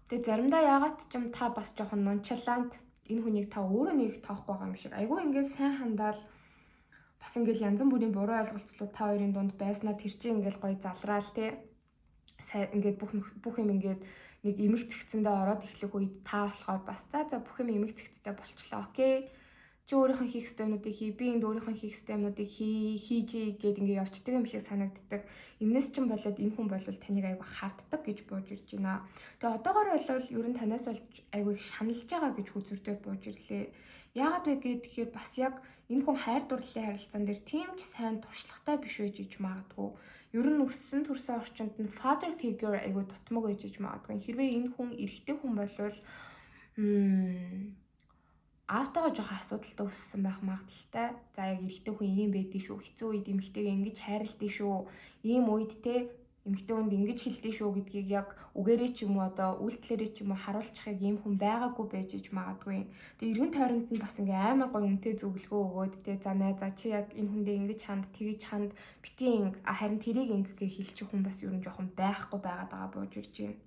Тэгээ заримдаа яагаад ч юм та бас жоохон нончалант энэ хүнийг та өөрөө нэг тоохгүй байгаа юм шиг айгүй ингээд сайн хандаал бас ингээл янз бүрийн буруу ойлголцлууд та хоёрын дунд байснаа тэр чинь ингээл гоё залраал те сайн ингээд бүх юм ингээд нэг эмэг цэгцэндээ ороод эхлэх үед та болохоор бас за бүх юм эмэг цэгцтэй болчлоо окей чи өөрийнхөө хийх системнуудыг хий би энд өөрийнхөө хийх системнуудыг хийж гээд ингээд явцдаг юм шиг санагддаг. Энэс ч юм болоод энэ хүн бол таныг айгүй харддаг гэж бууж ирж байна. Тэгээ одоогоор бол ер нь танаас болж айгүй шаналж байгаа гэж хүзүрдээр бууж ирлээ. Яагаад вэ гэхээр бас яг энэ хүн хайр дурлалын харилцаан дээр тийм ч сайн туршлагатай биш байж иж магадгүй. Ер нь өссөн төрсөн орчинд нь father figure айгүй дутмаг байж иж магадгүй. Хэрвээ энэ хүн эрэгтэй хүн болвол аавтайгаа жоохон асуудалтай өссөн байх магадaltaй. За яг эрэгтэй хүн ийм байдгийг шүү. Хэцүү үед эмэгтэйгээ ингэж хайрлдаг шүү. Ийм үед те эмэгтэй хүнд ингэж хэлдэг шүү гэдгийг яг үгээрээ ч юм уу одоо үйлдэлээрээ ч юм уу харуулчихыг ийм хүн байгаагүй байж иж магадгүй. Тэгээ эргэн тойронд нь бас ингээ аймаг гоё үнэтэй зөвлөгөө өгөөд те за найзаа чи яг энэ хүндээ ингэж ханд тэгэж ханд битгий харин тэрийг ингээ хэлчих хүн бас ер нь жоохон байхгүй байгаад байгаа бууж ирж байна.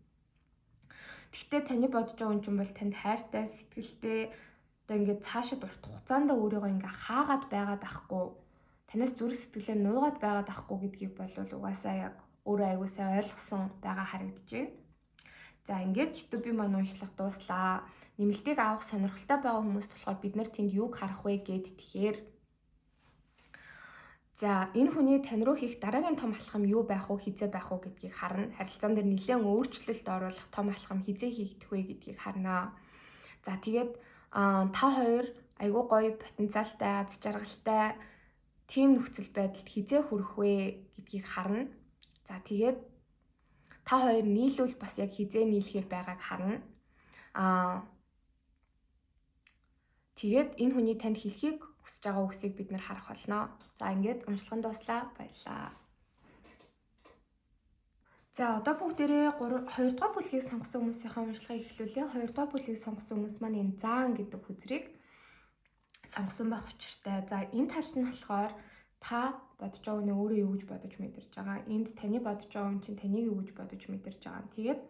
Гэхдээ таны бодож байгаа юм чинь бол танд хайртай сэтгэлтэй одоо ингээд цаашид урт хугацаанд өөрийгөө ингээ хаагаад байгаад ахгүй танаас зүрх сэтгэлээ нуугаад байгаад ахгүй гэдгийг бол угаасаа яг өөрөө аягүй сайн ойлгосон байгаа харагдаж байна. За ингээд YouTube маань уншлах дууслаа. Нэмэлтийг авах сонирхолтой байгаа хүмүүст болохоор бид нар тэнд юуг харах вэ гэд тэгэхээр за энэ хүний тань руу хийх дараагийн том алхам юу байх вэ, хизээ байх вэ гэдгийг харна. Харилцаан дээр нэлээд өөрчлөлт оруулах том алхам хизээ хийгдэх вэ гэдгийг харна. За тэгээд та хоёр айгүй гоё потенциалтай, аз жаргалтай тийм нөхцөл байдалд хизээ хүрэх вэ гэдгийг харна. За тэгээд та хоёр нийлүүл бас яг хизээ нийлэхээр байгааг харна. Тэгээд энэ хүний танд хэлхийг хүсэж байгаа үгсийг бид нэр харах болно. За ингээд уншлагын дуслаа. Баярлалаа. За одоо бүгдээрээ 2 дугаар бүлгийг сонгосон хүмүүсийнхээ уншлагыг эхлүүлээ. 2 дугаар бүлгийг сонгосон хүмүүс маань энэ заан гэдэг хүзрийг сонгосон байх учиртай. За энэ талд нь болохоор та бодож байгаа нь өөрөө юу гэж бодож мэдэрч байгаа. Энд таны бодож байгаа юм чинь таныг юу гэж бодож мэдэрч байгаа. Тэгээд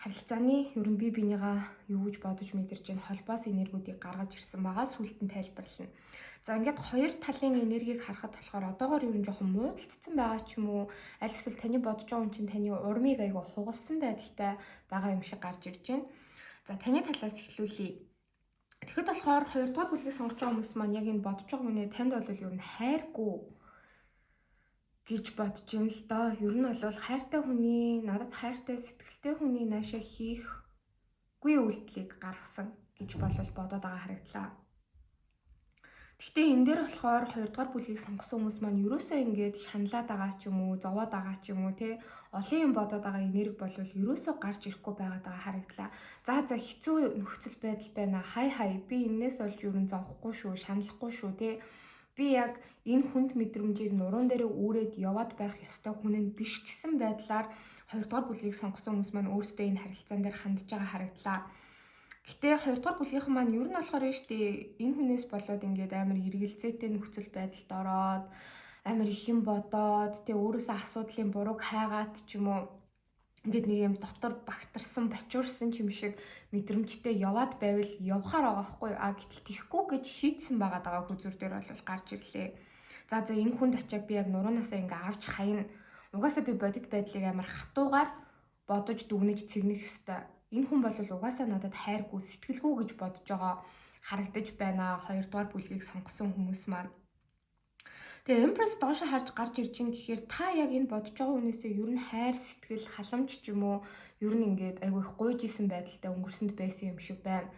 харилцааны ер нь бие бинийгаа юу гэж бодож мэдэрч энэ холбоос энергиудыг гаргаж ирсэн байгаа сүлтэн тайлбарлана. За ингээд хоёр талын энергийг харахад болохоор одоогоор ер нь жоохон муудалцсан байгаа ч юм уу аль эсвэл таны бодож байгаа юм чинь таны урмыг айгүй хугалсан байдалтай байгаа юм шиг гарч ирж байна. За таны талаас эхлүүлье. Тэгэхэд болохоор 2 дугаар бүлгийг сонгож байгаа хүмүүс маань яг энэ бодож байгаа хүнээ танд бол ер нь хайргүй гэж бодож юм л доо. Ер нь бол хайртай хүний, надад хайртай сэтгэлтэй хүний наашаа хийхгүй үйлдэлийг гаргасан гэж бодоод байгаа харагдлаа. Гэхдээ энэ дээр болохоор 2 дугаар бүлгийг сонгосон хүмүүс маань ерөөсөө ингээд шаналаад байгаа ч юм уу, зовоод байгаа ч юм уу те олон юм бодоод байгаа энерги бол ерөөсөө гарч ирэхгүй байгаад байгаа харагдлаа. За хэцүү нөхцөл байдал байна. Хай би энээс олж ер нь зовхгүй шүү, шаналхгүй шүү те. Би яг энэ хүнд мэдрэмжийг нуруунд дээр үүрээд яваад байх ёстой хүн нь биш гэсэн байдлаар 2 дугаар бүлгийг сонгосон хүмүүс маань өөрсдөө энэ харилцаан дээр хандж байгаа харагдлаа. Гэтэ 2 дугаар бүлгийнхэн маань ер нь болохоор штэ энэ хүнээс болоод ингээд амар эргэлзээтэй нөхцөл байдалд ороод амар их юм бодоод тэ өөрөөсөө асуудлын бурууг хайгаад ч юм уу ингээд нэг юм дотор багтарсан, бачуурсан ч юм шиг мэдрэмжтэй яваад байвал явахаар байгаа байхгүй юу? Гэтэл тийхгүй гэж шийдсэн байгаа даа хүзүр дээр бол гарч ирлээ. За энэ хүнд очиад би яг нуруунаасаа ингээ авч хаяна. Угаасаа би бодит байдлыг амар хатуугаар бодож дүгнэж цэгнэх ёстой. Энэ хүн бол угаасаа надад хайргүй, сэтгэлгүй гэж бодож байгаа харагдаж байна. 2 дугаар бүлгийг сонгосон хүмүүс маань. Тэгээ Empress доошо харж гарч ирж ийн гэхээр та яг энэ бодож байгаа хүнээсээ ер нь хайр сэтгэл халамж ч юм уу ер нь ингээд айгүй их гуйж исэн байдалтай өнгөрсөнд байсан юм шиг байна.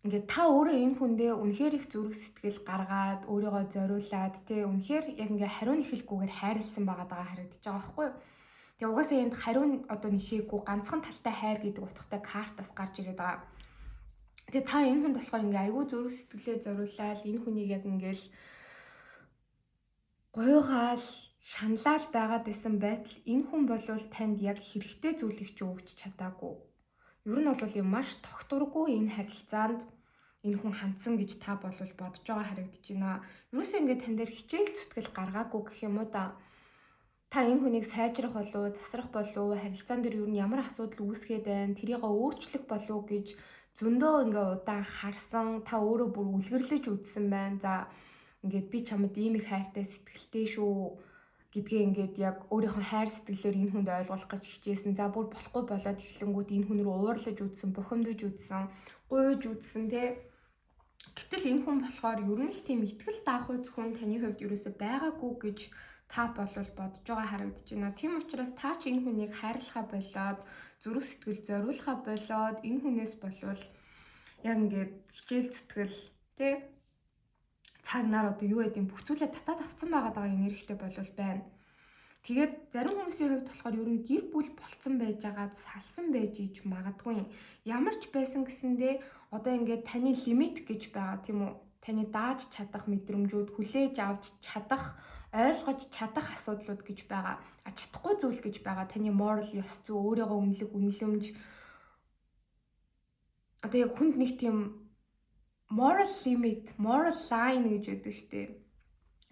Ингээд та өөрөө энэ хүндээ үнэхээр их зүрх сэтгэл гаргаад өөрийгөө зориулаад тэ үнэхээр яг ингээ хариу нэхэлгүйгээр хайрлсан байгаа харагдаж байгаа байхгүй юу? Тэгээ угаасаа энд хариу одоо нэхээгүй ганцхан талтай хайр гэдэг утгатай карт бас гарч ирээд байгаа. Тэгээ та энэ хүнд болохоор ингээ айгүй зүрх сэтгэлээ зориулаад энэ хүнийг яг ингээл гуйгаал шаналал байгаад исэн байтал энэ хүн болвол танд яг хэрэгтэй зүйлийг ч өгч чадаагүй. Ер нь бол юм маш тогтургүй энэ харилцаанд энэ хүн хандсан гэж та болвол бодож байгаа харагдаж байна. Ерөөсөө ингээд тань дээр хичээл зүтгэл гаргаагүй гэх юм уу та энэ хүнийг сайжрах болов, засрах болов, харилцаан дээр ер нь ямар асуудал үүсгээд байна, тэрийг өөрчлөх болов гэж зөндөө ингээ удаан харсан, та өөрөө бүр үлгэрлэж үзсэн байна. За ингээд би чамд ийм их хайртай сэтгэлтэй шүү гэдгээ ингээд яг өөрийнхөө хайр сэтгэлээр энэ хүнд ойлгуулах гэж хичээсэн. За бүр болохгүй болоод эхлэнгүүт энэ хүн рүү уурлаж үзсэн, бухимдаж үзсэн, гуйж үзсэн тий. Гэтэл энэ хүн болохоор ер нь л тийм итгэл даахуй зөвхөн таны хувьд ерөөсөй байгаагүй гэж та болвол бодож байгаа харагдаж байна. Тийм учраас та ч энэ хүнийг хайрлахаа болоод зүрх сэтгэл зориулахаа болоод энэ хүнээс болвол яг ингээд хичээл зүтгэл тий цаг нар одоо юу гэдэг юм бүхцүүлээ татаад авцсан байгаа энергитэй болвол байна. Тэгээд зарим хүмүүсийн хувьд болохоор ер нь гэр бүл болцсон байж байгаад салсан байж иж магадгүй. Ямар ч байсан гэсэндээ одоо ингээд таны лимит гэж байгаа тийм үү? Таны дааж чадах мэдрэмжүүд, хүлээж авч чадах, ойлгож чадах асуудлууд гэж байгаа. Чадахгүй зүйл гэж байгаа. Таны moral ёс зүй, өөрийгөө үнэлэх үнэлэмж. Одоо яг хүнд нэг тийм moral limit, moral line гэж байдаг шүү дээ.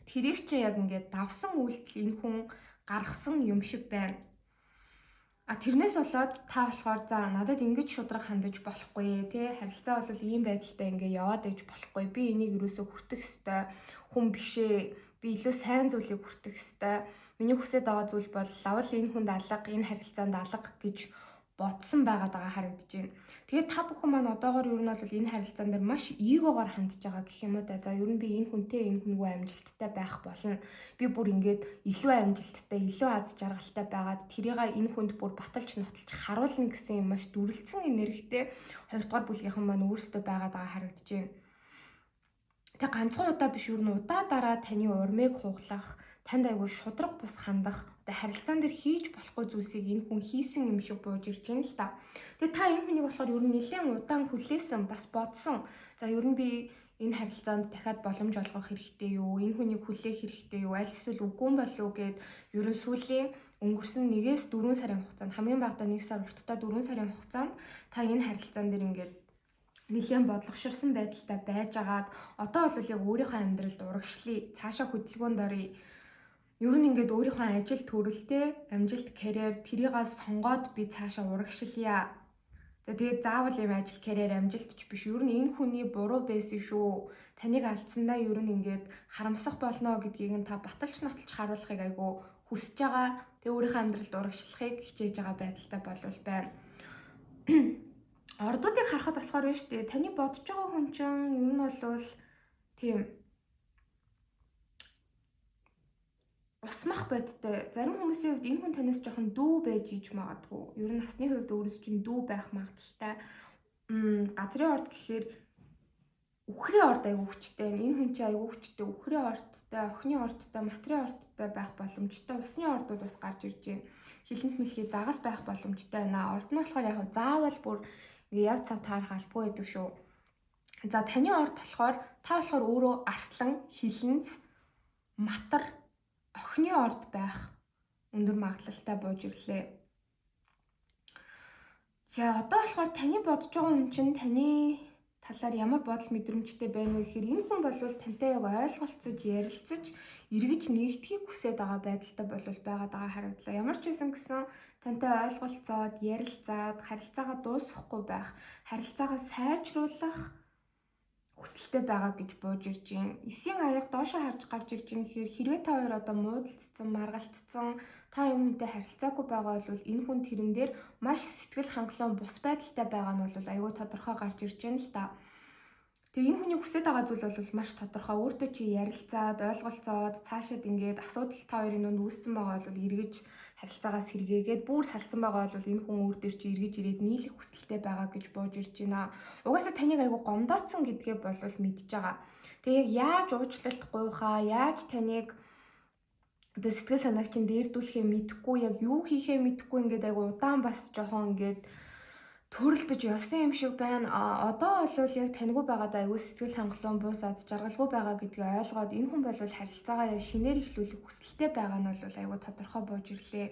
Тэрийг чи яг ингээд давсан үйлдэл энэ хүн гаргасан юм шиг байна. Тэрнээс болоод та болохоор за надад ингэж шудраг хандаж болохгүй тий харилцаа бол ийм байдалтай ингээ яваад иж болохгүй. Би энийг юусоо хүртэх ёстой хүн бишээ. Би илүү сайн зүйлийг хүртэх ёстой. Миний хүсэж байгаа зүйл бол лавл энэ хүнд алга, энэ харилцаанд алга гэж бодсон байгаа харагдаж байна. Тэгээд та бүхэн маань одоогоор ер нь бол энэ харилцаан дээр маш эгоогоор хандж байгаа гэх юм уу да. За ер нь би энэ хүнтэй энэ хүнгүй амжилттай байх болно. Би бүр ингээд илүү амжилттай, илүү аз жаргалтай байгаад тэрийг энэ хүнд бүр баталж нотолж харуулна гэсэн юм маш дүрлцэн энергитэй 2 дугаар бүлгийнхэн маань өөрсдөө байгаад харагдаж байна. Тэг ганцхан удаа биш ер нь удаа дараа таны урмыг хуглах, танд айгүй шудраг бус хандах, одоо харилцаан дээр хийж болохгүй зүйлсийг энэ хүн хийсэн юм шиг бууж ирж байна л да. Тэгээ та энэ хүнийг болохоор ер нь нэлээд удаан хүлээсэн, бас бодсон. За ер нь би энэ харилцаанд дахиад боломж олгох хэрэгтэй юу? Энэ хүнийг хүлээх хэрэгтэй юу? Аль эсвэл үгүй юм болов уу гэд ер нь сүүлийн өнгөрсөн 1-4 сарын хугацаанд хамгийн багадаа 1 сар уртдаа 4 сарын хугацаанд та энэ харилцаан дээр ингээд нэлээд бодлогоширсан байдалтай байжгаад одоо бол яг өөрийнхөө амьдралд урагшлая, цаашаа хөдөлгөөнд оръё. Ер нь ингээд өөрийнхөө ажил төрөлтэй, амжилт, карьер тэрийг сонгоод би цаашаа урагшлая. За тэгээд заавал юм ажил, карьер, амжилт ч биш. Ер нь энэ хүний буруу байсан шүү. Таныг алдсандаа ер нь ингээд харамсах болно гэдгийг нь та баталж нотолж харуулахыг айгүй хүсэж байгаа. Тэгээ өөрийнхөө амьдралд урагшлахыг хичээж байгаа байдалтай болвол байна. Ордуудыг харахад болохоор байна шүү дээ. Таны бодож байгаа хүн чинь ер нь бол тийм усмах бодтой. Зарим хүмүүсийн хувьд энэ хүн танаас жоохон дүү байж иж магадгүй. Ер нь насны хувьд өөрөөс чинь дүү байх магадaltaй. Газрын орд гэхээр үхрийн орд айгүй хүчтэй. Энэ хүн чинь айгүй хүчтэй. Үхрийн ордтой, охины ордтой, материйн ордтой байх боломжтой. Усны ордууд бас гарч ирж байна. Хилэнц мэлхий загас байх боломжтой байна. Орд нь болохоор яг заавал бүр яв цав таарах албагүй байдаг шүү. За таны орд болохоор та болохоор өөрөө арслан, хилэнц, матар, охины орд байх өндөр магадлалтай бууж ирлээ. За одоо болохоор таны бодож байгаа хүн чинь таны талаар ямар бодол мэдрэмжтэй байна вэ гэхээр энэ хүн бол тантай яг ойлголцож ярилцаж эргэж нэгдэхийг хүсэж байгаа байдалтай байгаад байгаа харагдлаа. Ямар ч байсан гэсэн тантай ойлголцоод ярилцаад харилцаагаа дуусгахгүй байх, харилцаагаа сайжруулах хүсэлтэй байгаа гэж бууж ирж байна. Эсийн аяга доошоо харж гарч ирж байгаа гэхээр хэрвээ та хоёр одоо муудалцсан, маргалтцсан, та энэ хүнтэй харилцаагүй байгаа бол энэ хүн тэрэн дээр маш сэтгэл хангалуун бус байдалтай байгаа нь бол аюул тодорхой гарч ирж байна л та. Тэгээ энэ хүний хүсэж байгаа зүйл бол маш тодорхой. Өөртөө чи ярилцаад, ойлголцоод, цаашаад ингээд асуудал та хоёрын дунд үүссэн байгаа бол эргэж харилцаагаас сэргээгээд бүр салцсан байгаа бол энэ хүн өөр дээр чи эргэж ирээд нийлэх хүсэлтэй байгаа гэж бууж ирж байна. Угаасаа таныг айгу гомдооцсон гэдгээ бол мэдж байгаа. Тэгээ яг яаж уучлалт гуйхаа, яаж таныг одоо сэтгэл санааг чинь дээрдүүлэхээ мэдэхгүй, яг юу хийхээ мэдэхгүй ингээд айгу удаан бас жоохон ингээд төрөлдөж явсан юм шиг байна. Одоо бол яг таньгүй байгаад аюул сэтгэл хангалуун буусаад жаргалгүй байгаа гэдгийг ойлгоод энэ хүн бол харилцаагаа яг шинээр эхлүүлэх хүсэлтэй байгаа нь бол аюул тодорхой бууж ирлээ.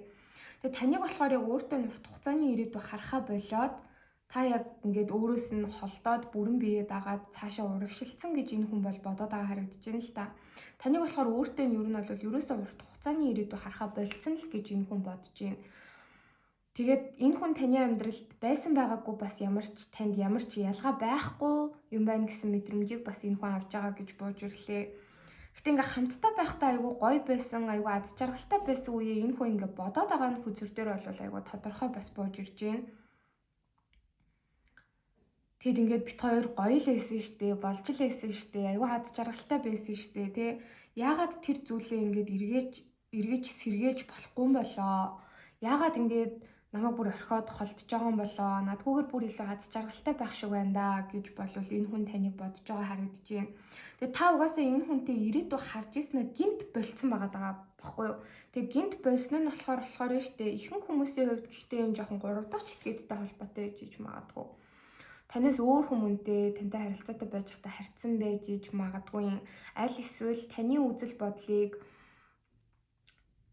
Тэгээ таныг болохоор яг өөртөө урт хугацааны ирээдүй харахаа болоод та яг ингээд өөрөөс нь холдоод бүрэн биеэ дагаад цаашаа урагшилсан гэж энэ хүн бол бодоод байгаа харагдаж байна л та. Таныг болохоор өөртөө нь ер нь бол ерөөсөө урт хугацааны ирээдүй харахаа болцсон л гэж энэ хүн бодож байна. Тэгээд энэ хүн таны амьдралд байсан байгаагүй бас танд ямар ч ялгаа байхгүй юм байна гэсэн мэдрэмжийг бас энэ хүн авч байгаа гэж бууж ирлээ. Гэтэ ингээ хамтдаа байхдаа айгүй гоё байсан, айгүй аз жаргалтай байсан үеэ энэ хүн ингээ бодоод байгаа нь хүзэр дээр бол айгүй тодорхой бас бууж ирж байна. Тэгэд ингээд бит хоёр гоё л байсан штэ, болж л байсан штэ, айгүй аз жаргалтай байсан штэ, тий. Яагаад тэр зүйлээ ингээд эргэж сэргээж болохгүй юм болоо? Яагаад ингээд намайг бүр орхиод холдож байгаа юм болоо? Надгүйгээр бүр илүү аз жаргалтай байх шиг байна да гэж болвол энэ хүн таныг бодож байгаа харагдаж байна. Тэгээ та угаасаа энэ хүнтэй ирээдүй харж ирснээр гинт болцсон байгаа байхгүй юу? Тэгээ гинт болсон нь болохоор штэ ихэнх хүмүүсийн хувьд гэхдээ энэ жоохон 3 дахь этгээдтэй холбоотой гэж магадгүй. Танаас өөр хүмүүнтэй тантай харилцаатай байж байхдаа харьцсан байж магадгүй. Аль эсвэл таны үзэл бодлыг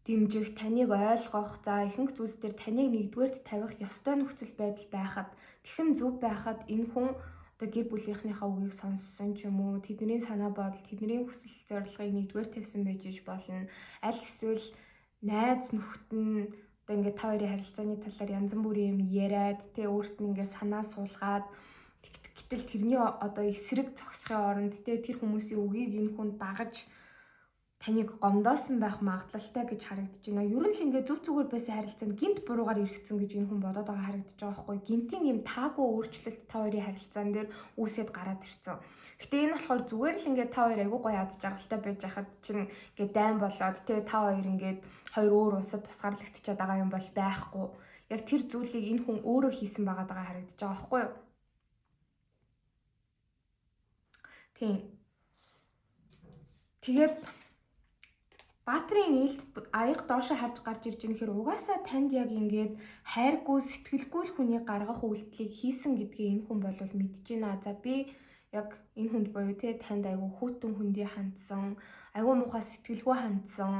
дэмжих, таныг ойлгох, за ихэнх зүйлс дээр таныг нэгдүгээрт тавих ёстой нөхцөл байдал байхад, тэгхэн зөв байхад энэ хүн одоо гэр бүлийнхнийхээ үгийг сонссон ч юм уу, тэдний санаа бодол, тэдний хүсэл зорилгыг нэгдүгээр тавьсан байж болно. Аль эсвэл найз нөхөд нь одоо ингээд та хоёрын харилцааны талаар янз бүрийн юм яриад, тэ өөрт нь ингээд санаа суулгаад гэтэл тэрний одоо эсрэг зогсохын оронд тэр хүмүүсийн үгийг энэ хүн дагаж таныг гомдоосон байх магадлалтай гэж харагдаж байна. Ер нь л ингээд зүг зүгээр байсан харилцаанд гинт буруугаар иргэцэн гэж энэ хүн бодоод байгаа харагдаж байгаа байхгүй. Гинтийн юм таагүй өөрчлөлт та хоёрын харилцаан дээр үүсээд гараад ирсэн. Гэтэ энэ болохоор зүгээр л ингээд та хоёр айгүй гоё аз жаргалтай байж хахад чинь ингээд дайн болоод та хоёр ингээд хоёр өөр улсад тусгаарлагдчихад байгаа юм бол байхгүй. Яг тэр зүйлийг энэ хүн өөрөө хийсэн байгаа харагдаж байгаа байхгүй юу? Тийм. Тэгээд Баатрын ээлд аяга доошо харж гарч ирж байгаа нөхөр угаасаа танд яг ингээд хайргүй сэтгэлгүй л хүний гаргах үйлдэлийг хийсэн гэдгийг энэ хүн бол мэдж байна. За би яг энэ хүнд боيو танд айгүй хүүтэн хүндий хандсан, айгүй муухай сэтгэлгүй хандсан,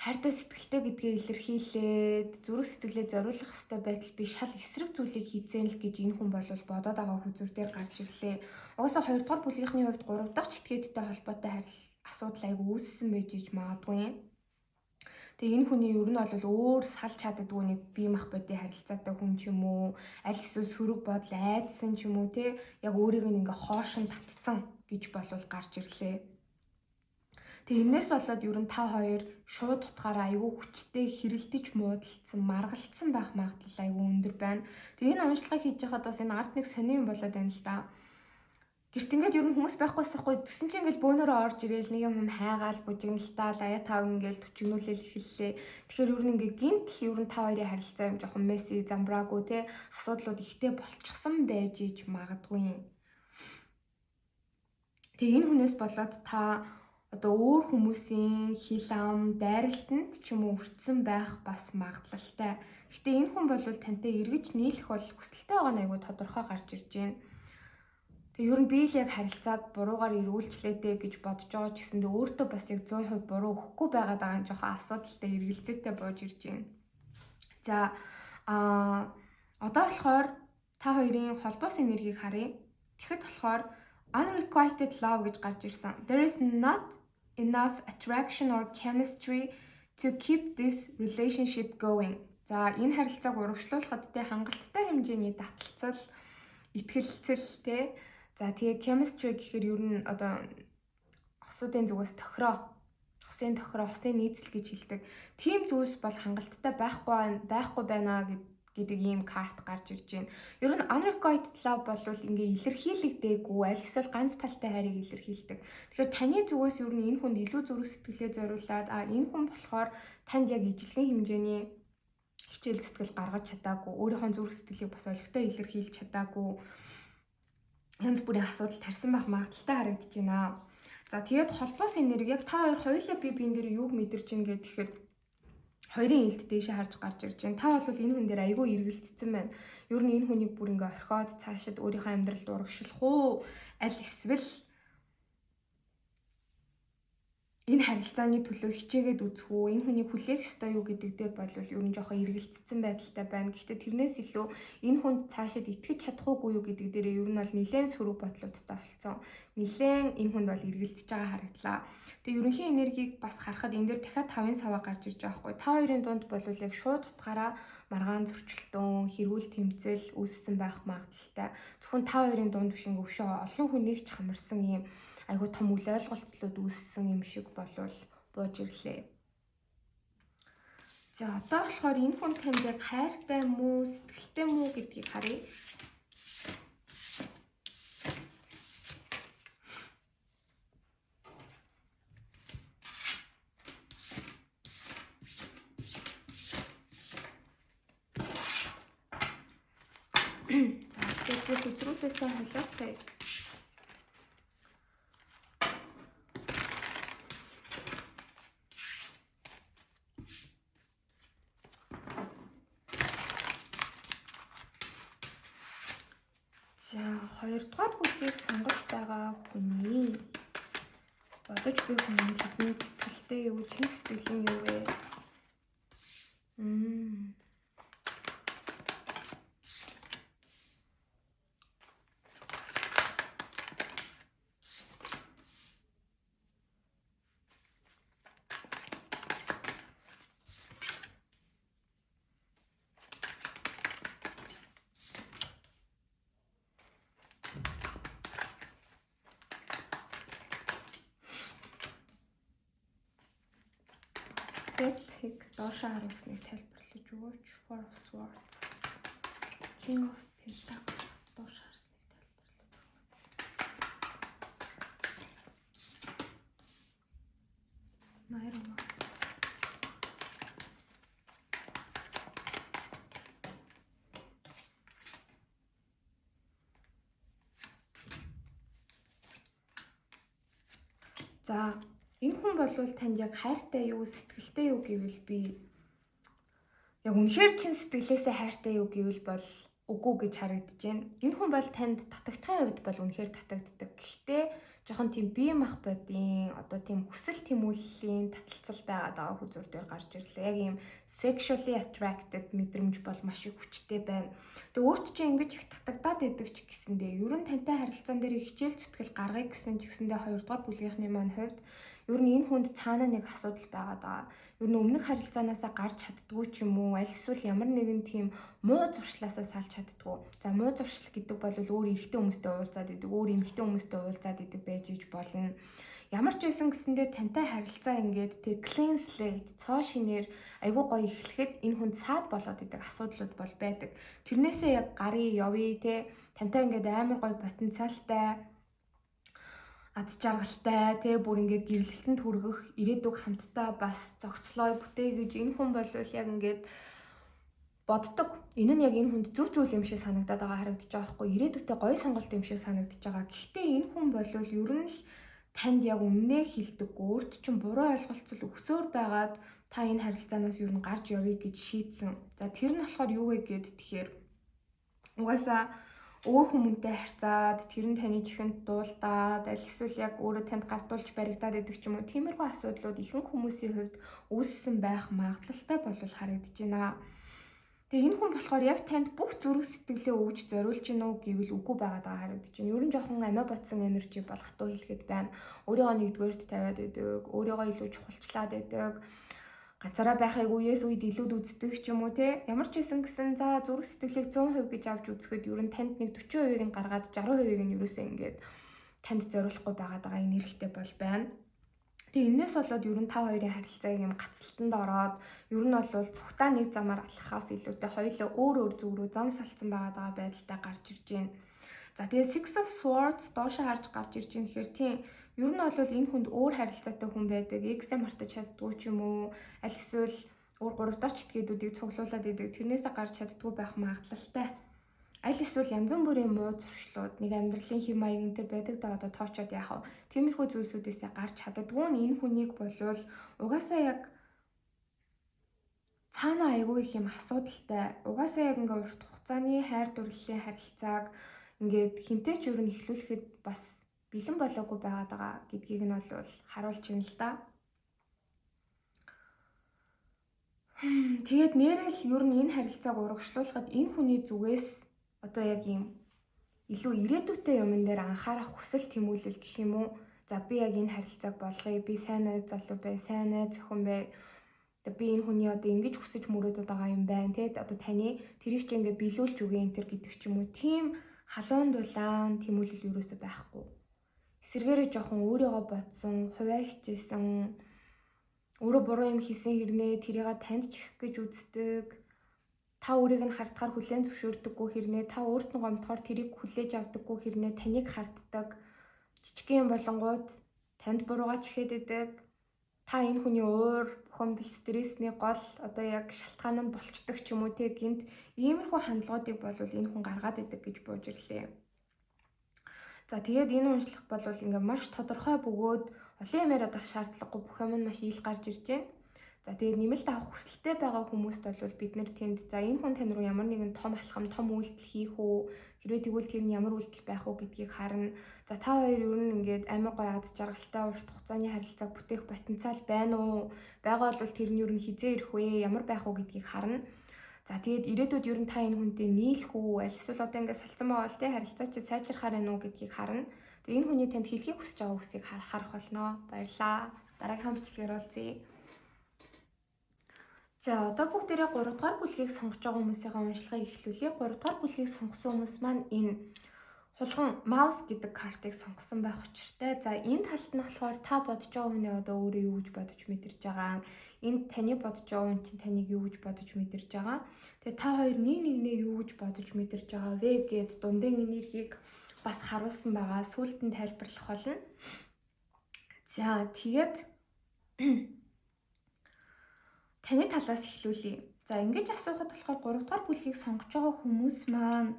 хайртай сэтгэлтэй гэдгээ илэрхийлээд зүрх сэтгэлээ зориулах ёстой байтал би шал эсрэг зүйлийг хийцэн л гэж энэ хүн бол бодоод байгаа хүзүүр дээр гарч ирлээ. Угаасаа 2 дугаар бүлгийнхний хувьд 3 дахь читгээдтэй холбоотой асуудал айгүй үүссэн байж магадгүй. Тэгээ энэ хүний ер нь бол өөр салж чаддаггүй нэг бие махбодын харилцаатай хүн ч юм уу, аль эсвэл сөрөг бодол айдсан ч юм уу те яг өөрийг нь ингээ хоошин татцсан гэж болвол гарч ирлээ. Тэгээ энэс болоод ер нь та хоёр шууд утгаараа айгүй хүчтэй хэрэлдэж муудалцсан, маргалцсан байх магадлал айгүй өндөр байна. Тэгээ энэ уншлагыг хийж байхад бас энэ арт нэг сони юм болоод байна л да. Гэрт ингээд ер нь хүмүүс байхгүйсахгүй тэгсэн чинь ингээл бөөнөрөө орж ирээл нэг юм хайгаал бужигналтаал ая тав ингээл төчгнүүлэл эхэллээ. Тэгэхээр ер нь ингээ гинт л ер нь та хоёрын харилцаа юм жоохон месси замбраагүй те асуудлууд ихтэй болчихсон байж магадгүй. Тэгээ энэ хүнээс болоод та одоо өөр хүмүүсийн хил ам дайралтанд ч юм уу өртсөн байх бас магадлалтай. Гэтэ энэ хүн бол тантай эргэж нийлэх бол хүсэлтэй байгаа нь айгүй тодорхой гарч ирж байна. Тэгээ ер нь би л яг харилцааг буруугаар эргүүлчлээ дээ гэж бодож байгаа ч гэсэндээ өөртөө бас яг 100% буруу өгөхгүй байгаад байгаа нь жоохон асуудалтай эргэлзээтэй бууж ирж байна. За одоо болохоор Та хоёрын холбоос энергийг харъя. Тэгэхэд болохоор unrequited love гэж гарч ирсэн. There is not enough attraction or chemistry to keep this relationship going. За энэ харилцааг урагшлуулахад тэ хангалттай хэмжээний таталцал, итгэлцэл тэ. За тэгээ chemistry гэхээр ер нь одоо хосуудын зүгээс хосын нийцэл гэж хэлдэг. Тийм зүйлс бол хангалттай байхгүй байна гэдэг ийм карт гарч ирж байна. Ер нь unrequited love бол ингээ илэрхийлэгдээгүй, аль эсвэл ганц талтай хайрыг илэрхийлдэг. Тэгэхээр таны зүгээс ер нь энэ хүнд илүү зүрх сэтгэлээ зориулаад энэ хүн болохоор танд яг ижлэгэн хэмжээний хичээл зүтгэл гаргаж чадаагүй, өөрийнхөө зүрх сэтгэлийг бас олигтой илэрхийлж чадаагүй, янз бүрийн асуудал тарьсан байх магадaltaй харагдаж байна. За тэгээд холбоос энерги яг та хоёр хоёулаа бие биен дээр юуг мэдэрч ин гэхэд хоёрын илт дээшээ харж гарч ирж байна. Та бол энэ хүн дээр айгүй эргэлцсэн байна. Ер нь энэ хүнийг бүр ингээ орхиод цаашид өөрийнхөө амьдралд урагшлах уу? Аль эсвэл энэ харилцааны төлөө хичээгээд үзэх үү? Энэ хүнийг хүлээх ёстой юу гэдэг дээр бол ер нь жоохон эргэлцсэн байдалтай байна. Гэхдээ тэрнээс илүү энэ хүнд цаашид итгэж чадах уугүй юу гэдэг дээр ер нь бол нэлээд сөрөг бодлуудтай болцсон. Нэлээд энэ хүнд бол эргэлзэж байгаа харагдлаа. Тэгээ ерөнхий энергийг бас харахад энэ дээр дахиад 5-ын саваа гарч ирж байгаа хгүй. Та хоёрын дунд бол яг шууд утгаараа маргаан зөрчилдөөн, хэрүүл тэмцэл үүссэн байх магадaltaй. Зөвхөн та хоёрын дунд биш ингээ өшөө олон хүнийг ч хамарсан юм айгуу том үл ойлголцлууд үүссэн юм шиг болвол бууж ирлээ. За одоо болохоор энэ хүн танд яг хайртай мүү, сэтгэлтэй мүү гэдгийг харъя. За тэгээд үзрүүдээсээ холиотой. За хоёрдугаар бүлгийг сонгож байгаа хүний бодож буй хүний хэдэн сэтгэлтэй юу, чин сэтгэл нь юу вэ? Tek доошоо харуулсныг тайлбарлаж өгөөч. Four of Swords, King of Pentacles доошоо харуулсныг тайлбарлаж өгөөч. Knight of Wands. За энэ хүн болвол танд яг хайртай юу, сэтгэлтэй юу гэвэл би яг үнэхээр чин сэтгэлээсээ хайртай юу гэвэл бол үгүй гэж харагдаж байна. Энэ хүн бол танд татагдахын хувьд бол үнэхээр татагддаг. Гэхдээ жоохон тийм бие мах бодийн одоо тийм хүсэл тэмүүллийн таталцал байгаад байгаа хүзүүр дээр гарч ирлээ. Яг ийм sexually attracted мэдрэмж бол маш их хүчтэй байна. Тэгээ өөрт чинь ингэж их татагдаад идэг ч гэсэндээ ер нь тантай харилцаан дээр хичээл зүтгэл гаргая гэсэн ч гэсэндээ хоёрдугаар бүлгийнхний маань хувьд ер нь энэ хүнд цаана нэг асуудал байгаад байгаа. Ер нь өмнөх харилцаанаасаа гарч чаддгүй ч юм уу, аль эсвэл ямар нэгэн тийм муу зуршлаасаа салж чаддгүй. За муу зуршил гэдэг бол өөр эрэгтэй хүмүүстэй уулзаад идэг, өөр эмэгтэй хүмүүстэй уулзаад идэг байж иж болно. Ямар ч байсан гэсэндээ тантай харилцаа ингээд тэг clean slate цоо шинээр айгүй гоё эхлэхэд энэ хүнд саад болоод идэг асуудлууд бол байдаг. Тэрнээсээ яг гарыг явъя те. Тантай ингээд амар гоё потенциалтай ад жаргалтай тэгээ бүр ингээд гэрлэлтэнд хүргэх ирээдүг хамтдаа бас зохицлоо бүтээ гэж энэ хүн бол яг ингээд боддог. Энэ нь яг энэ хүнд зөв зүйл юм шиг санагдаад байгаа харагдаж байгаа хгүй. Ирээдүйдээ гоё сонголт юм шиг санагдаж байгаа. Гэхдээ энэ хүн бол ер нь л танд яг үннээ хэлдэггүй. Өөрт чинь буруу ойлголцол өгсөөр байгаад та энэ харилцаанаас ер нь гарч явъя гэж шийдсэн. За тэр нь болохоор юу вэ гэд тэгэхээр угаасаа өөр хүмүүнтэй харьцаад тэр нь таны чихэнд дуулдаад аль эсвэл яг өөрөө танд гартуулж баригдаад идэх ч юм уу тиймэрхүү асуудлууд ихэнх хүмүүсийн хувьд үүссэн байх магадлалтай болов харагдаж байна. Тэгээ энэ хүн болохоор яг танд бүх зүрх сэтгэлээ өгж зориулж гинэ үү гэвэл үгүй байгаад байгаа харагдаж байна. Ер нь жоохон амиа ботсон энержи бол хатуу хэлэхэд байна. Өөрийгөө нэгдүгээрт тавиад байдаг, өөрийгөө илүү чухалчлаад байдаг. Ганцаараа байхыг үеэс үед илүүд үздэг ч юм уу те. Ямар ч байсан гэсэн за зүрх сэтгэлийг 100% гэж авч үзэхэд ер нь танд нэг 40%-ийг нь гаргаад 60%-ийг нь ерөөсөө ингээд танд зориулахгүй байгаад байгаа энергитэй бол байна. Тэгээ энэс болоод ер нь та хоёрын харилцааг юм гацалтанд ороод ер нь бол цухтаа нэг замаар алхахаас илүүтэй хоёулаа өөр зүг рүү зам салцсан байгаа байдалтай гарч ирж байна. За тэгээ Six of Swords доошоо харж гарч ирж байгаа гэхээр тийм ер нь бол энэ хүнд өөр харилцаатай хүн байдаг. X-ээ мартаж чаддгүй ч юм уу. Аль эсвэл өөр гуравдаач этгээдүүдийг цуглуулад идэг. Тэрнээсээ гарч чаддгүй байх магадлалтай. Аль эсвэл янз бүрийн муу зуршлууд нэг амьдралын хэм маяг энэ төр байдаг да одоо тоочод яах вэ? Тиймэрхүү зүйлсүүдээсээ гарч чаддгүй нь энэ хүнийг болвол угаасаа яг цаана айгүй их юм асуудалтай. Угаасаа яг ингээ урт хугацааны хайр дурлалын харилцааг ингээд хинтээ ч юу н эхлүүлэхэд бас бэлэн болоогүй байгаад байгаа гэдгийг нь бол харуулж байна л да. Тэгээд нэрэл ер нь энэ харилцааг урагшлуулахад энэ хүний зүгээс одоо яг юм илүү ирээдүйтэй юмн дээр анхаарах хүсэл тэмүүлэл гэх юм уу. За би яг энэ харилцааг болгоё. Би сайн найз залуу бай, сайн найз зөвхөн бай. Би энэ хүний одоо ингэж хүсэж мөрөөдөд байгаа юм байна те. Одоо таны тэрийг чи ингээ биелүүлж өгье энэ төр гэдэг ч юм уу. Тийм халуун дулаан тэмүүлэл юусоо байхгүй. Эсвэргээрээ жоохон өөрийгөө бодсон, хувиа хичээсэн, өөрөө буруу юм хийсэн хэрнээ тэрийг танд чих гэж үздэг. Та өөрийг нь хардахаар хүлээн зөвшөөрдөггүй хэрнээ та өөрт нь гомдохоор тэрийг хүлээж авдаггүй хэрнээ таныг харддаг. Жижиг юм болонгууд танд буруугаа чихээд идэг. Та энэ хүний уур бухимдал стрессний гол одоо яг шалтгаан нь болцдог ч юм уу те гинт иймэрхүү хандлагуудыг бол энэ хүн гаргаад идэг гэж бууж ирлээ. За тэгээд энэ уншлах бол ингээ маш тодорхой бөгөөд олон юм яриад ах шаардлагагүй бүх юм нь маш ил гарч ирж байна. За тэгээд нэмэлт авах хүсэлтэй байгаа хүмүүст бол бид нэр тэнд за энэ хүн тань руу ямар нэгэн том алхам, том үйлдэл хийх үү, хэрвээ тэгвэл тэр нь ямар үйлдэл байх уу гэдгийг харна. За та хоёр ер нь ингээд амар гоё аз жаргалтай урт хугацааны харилцааг бүтээх потенциал байна уу? Байгаа бол тэр нь ер нь хизээ ирэх вэ? Ямар байх уу гэдгийг харна. За тэгээд ирээдүйд ер нь та энэ хүнтэй нийлэх үү? Аль эсвэл одоо ингээд салцсан байгаа бол тэ харилцаа чи сайжрахаар байна уу гэдгийг харна. Тэгээд энэ хүний танд хэлхийг хүсэж байгаа үгсийг харах болно. Баярлаа. Дараагийн бичлэгээр уулзъя. За одоо бүгдээрээ 3 дугаар бүлгийг сонгож байгаа хүмүүсийн уншлагыг эхлүүлье. 3 дугаар бүлгийг сонгосон хүмүүс маань энэ хулган маус гэдэг картыг сонгосон байх учиртай. За энэ талд нь болохоор та бодож байгаа хүний одоо өөрөө юу гэж бодож мэдэрч байгаа. Энд таны бодож байгаа хүн чинь таныг юу гэж бодож мэдэрч байгаа. Тэгээ та хоёр нэг нэгнээ юу гэж бодож мэдэрч байгаа вэ гэд дундын энергийг бас харуулсан байгаа. Сүүлд нь тайлбарлах болно. За тэгээд таны талаас эхлүүлье. За ингэж асуухад болохоор 3 дугаар бүлгийг сонгож байгаа хүмүүс маань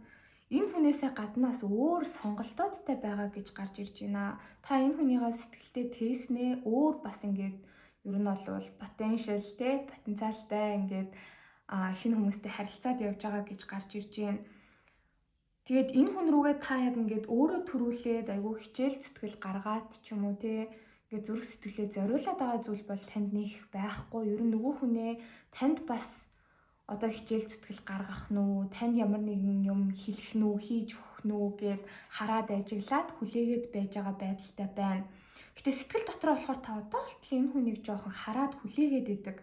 энэ хүнээсээ гаднаас өөр сонголтуудтай байгаа гэж гарч ирж байна. Та энэ хүнийгээ сэтгэлдээ тээснэ өөр бас ингээд ер нь бол потенциал те потенциалтай ингээд шинэ хүмүүстэй харилцаад явж байгаа гэж гарч ирж байна. Тэгээд энэ хүн рүүгээ та яг ингээд өөрөө төрүүлээд айгүй хичээл зүтгэл гаргаад ч юм уу те ингээд зүрх сэтгэлээ зориулаад байгаа зүйл бол танд нэг байхгүй. Ер нь нөгөө хүнээ танд бас одоо хичээл зүтгэл гаргах нь үү, танд ямар нэгэн юм хэлэх нь үү, хийж өгөх нь үү гэд хараад ажиглаад хүлээгээд байж байгаа байдалтай байна. Гэтэ сэтгэл дотор болохоор та одоо л энэ хүнийг жоохон хараад хүлээгээд идэг.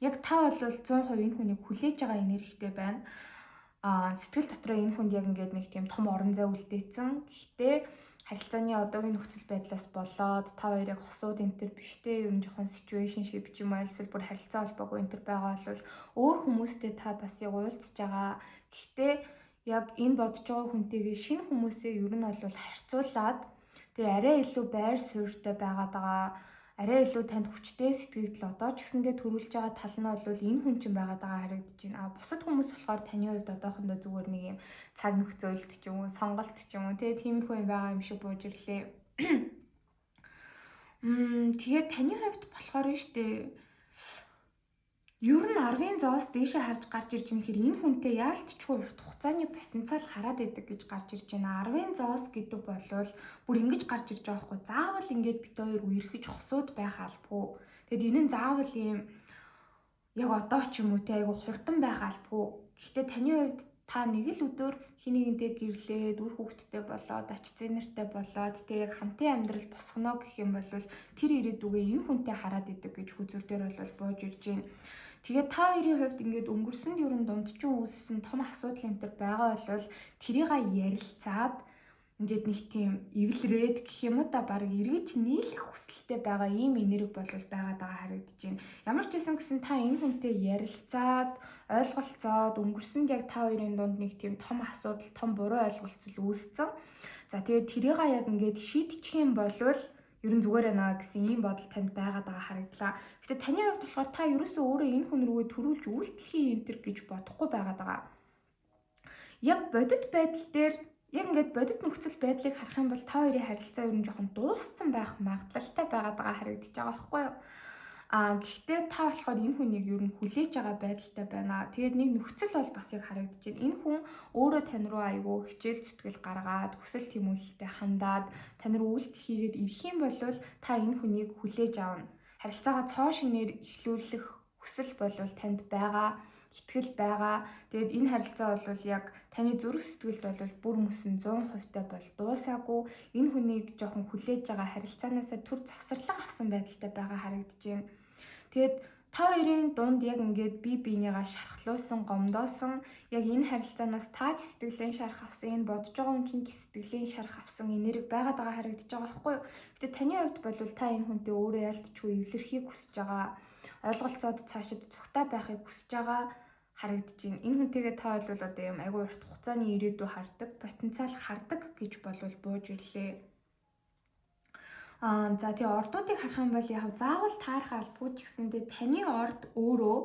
Яг та бол 100% энэ хүнийг хүлээж байгаа энергитэй байна. Сэтгэл дотроо энэ хүнд яг ингээд нэг тийм том орон зай үлдээсэн. Гэхдээ харилцааны одоогийн нөхцөл байдлаас болоод та хоёрыг хосууд энэ төр биштэй юм жоохон situationship ч юм уу эсвэл бүр харилцаа холбоогүй энэ төр байгаа бол өөр хүмүүстэй та бас яг уулзж байгаа. Гэхдээ яг энэ бодож байгаа хүнтэйгээ шинэ хүмүүсээ ер нь бол харьцуулаад тэгээ арай илүү байр суурьтай байгаад байгаа. Арай илүү танд хүчтэй сэтгэл одоо ч гэсэндээ төрүүлж байгаа тал нь бол энэ хүн чинь байгаад байгаа харагдаж байна. Бусад хүмүүс болохоор таны хувьд одоохондоо зүгээр нэг юм цаг нөхцөлд ч юм уу, сонголт ч юм уу тиймэрхүү юм байгаа юм шиг бууж ирлээ. Тэгээд таны хувьд болохоор нь штэ ер нь 10-ын зоос дээшээ харж гарч ирж байгаа хэрэг энэ хүнтэй яалтчгүй урт хугацааны потенциал хараад идэг гэж гарч ирж байна. 10-ын зоос гэдэг бол бүр ингэж гарч ирж байгаа хгүй. Заавал ингэж бит хоёр үерхэж хосууд байх албагүй. Тэгэд энэ нь заавал ийм яг одоо ч юм уу те айгу хурдан байх албагүй. Гэхдээ таны хувьд та нэг л өдөр хинэгэнтэй гэрлээд үр хүүхэдтэй болоод ач зээнэртэй болоод те яг хамтын амьдрал босгоно гэх юм бол тэр ирээдүгээ энэ хүнтэй хараад идэг гэж хүзүр дээр бол бууж ирж байна. Тэгээд та хоёрын хувьд ингээд өнгөрсөнд ер нь дундчин үүссэн том асуудал энэ төр байгаа бол тэрийг ярилцаад ингээд нэг тийм эвлэрээд гэх юм уу та баг эргэж нийлэх хүсэлтэй байгаа ийм энерги бол байгаад байгаа харагдаж байна. Ямар ч байсан гэсэн та энэ хүнтэй ярилцаад ойлголцоод өнгөрсөнд яг та хоёрын дунд нэг тийм том асуудал, том буруу ойлголцол үүссэн. За тэгээд тэрийг яг ингээд шийдчих юм бол ер нь зүгээр байна гэсэн ийм бодол танд байгаад байгаа харагдлаа. Гэтэ таны хувьд болохоор та ерөөсөө өөрөө энэ хүн рүүгээ төрүүлж үйлдэхийн энэ төр гэж бодохгүй байгаад байгаа. Яг бодит байдал дээр яг ингээд бодит нөхцөл байдлыг харах юм бол та хоёрын харилцаа ер нь жоохон дууссан байх магадлалтай байгаад байгаа харагдаж байгаа байхгүй юу? Гэхдээ та болохоор энэ хүнийг ер нь хүлээж байгаа байдалтай байна. Тэгээд нэг нөхцөл бол бас яг харагдаж байна. Энэ хүн өөрөө тань руу айгүй хичээл зүтгэл гаргаад, хүсэл тэмүүлэлтэй хандаад, тань руу үйлдэл хийгээд ирэх юм бол та энэ хүнийг хүлээж авна. Харилцаагаа цоо шинээр эхлүүлэх хүсэл бол танд байгаа, итгэл байгаа. Тэгээд энэ харилцаа бол яг таны зүрх сэтгэлд бол бүр мөсөн 100% бол дуусаагүй. Энэ хүнийг жоохон хүлээж байгаа харилцаанаасаа түр завсарлага авсан байдалтай байгаа харагдаж байна. Тэгээд та хоёрын дунд яг ингээд бие биенийгаа шархлуулсан, гомдоосон, яг энэ харилцаанаас тааж сэтгэлийн шарх авсан, энэ бодож байгаа хүн чинь сэтгэлийн шарх авсан энерги байгаад байгаа харагдаж байгаа байхгүй юу? Гэтэ таны хувьд бол та энэ хүнтэй өөрөө ялцчгүй эвлэрхийг хүсэж байгаа, ойлголцоод цаашид цугтаа байхыг хүсэж байгаа харагдаж байна. Энэ хүнтэйгээ та бол одоо юм айгүй урт хугацааны ирээдүй хардаг, потенциал хардаг гэж бол бууж ирлээ. За тэгээ ордуудыг харах юм бол яг заавал таарах албагүй ч гэсэндээ таны орд өөрөө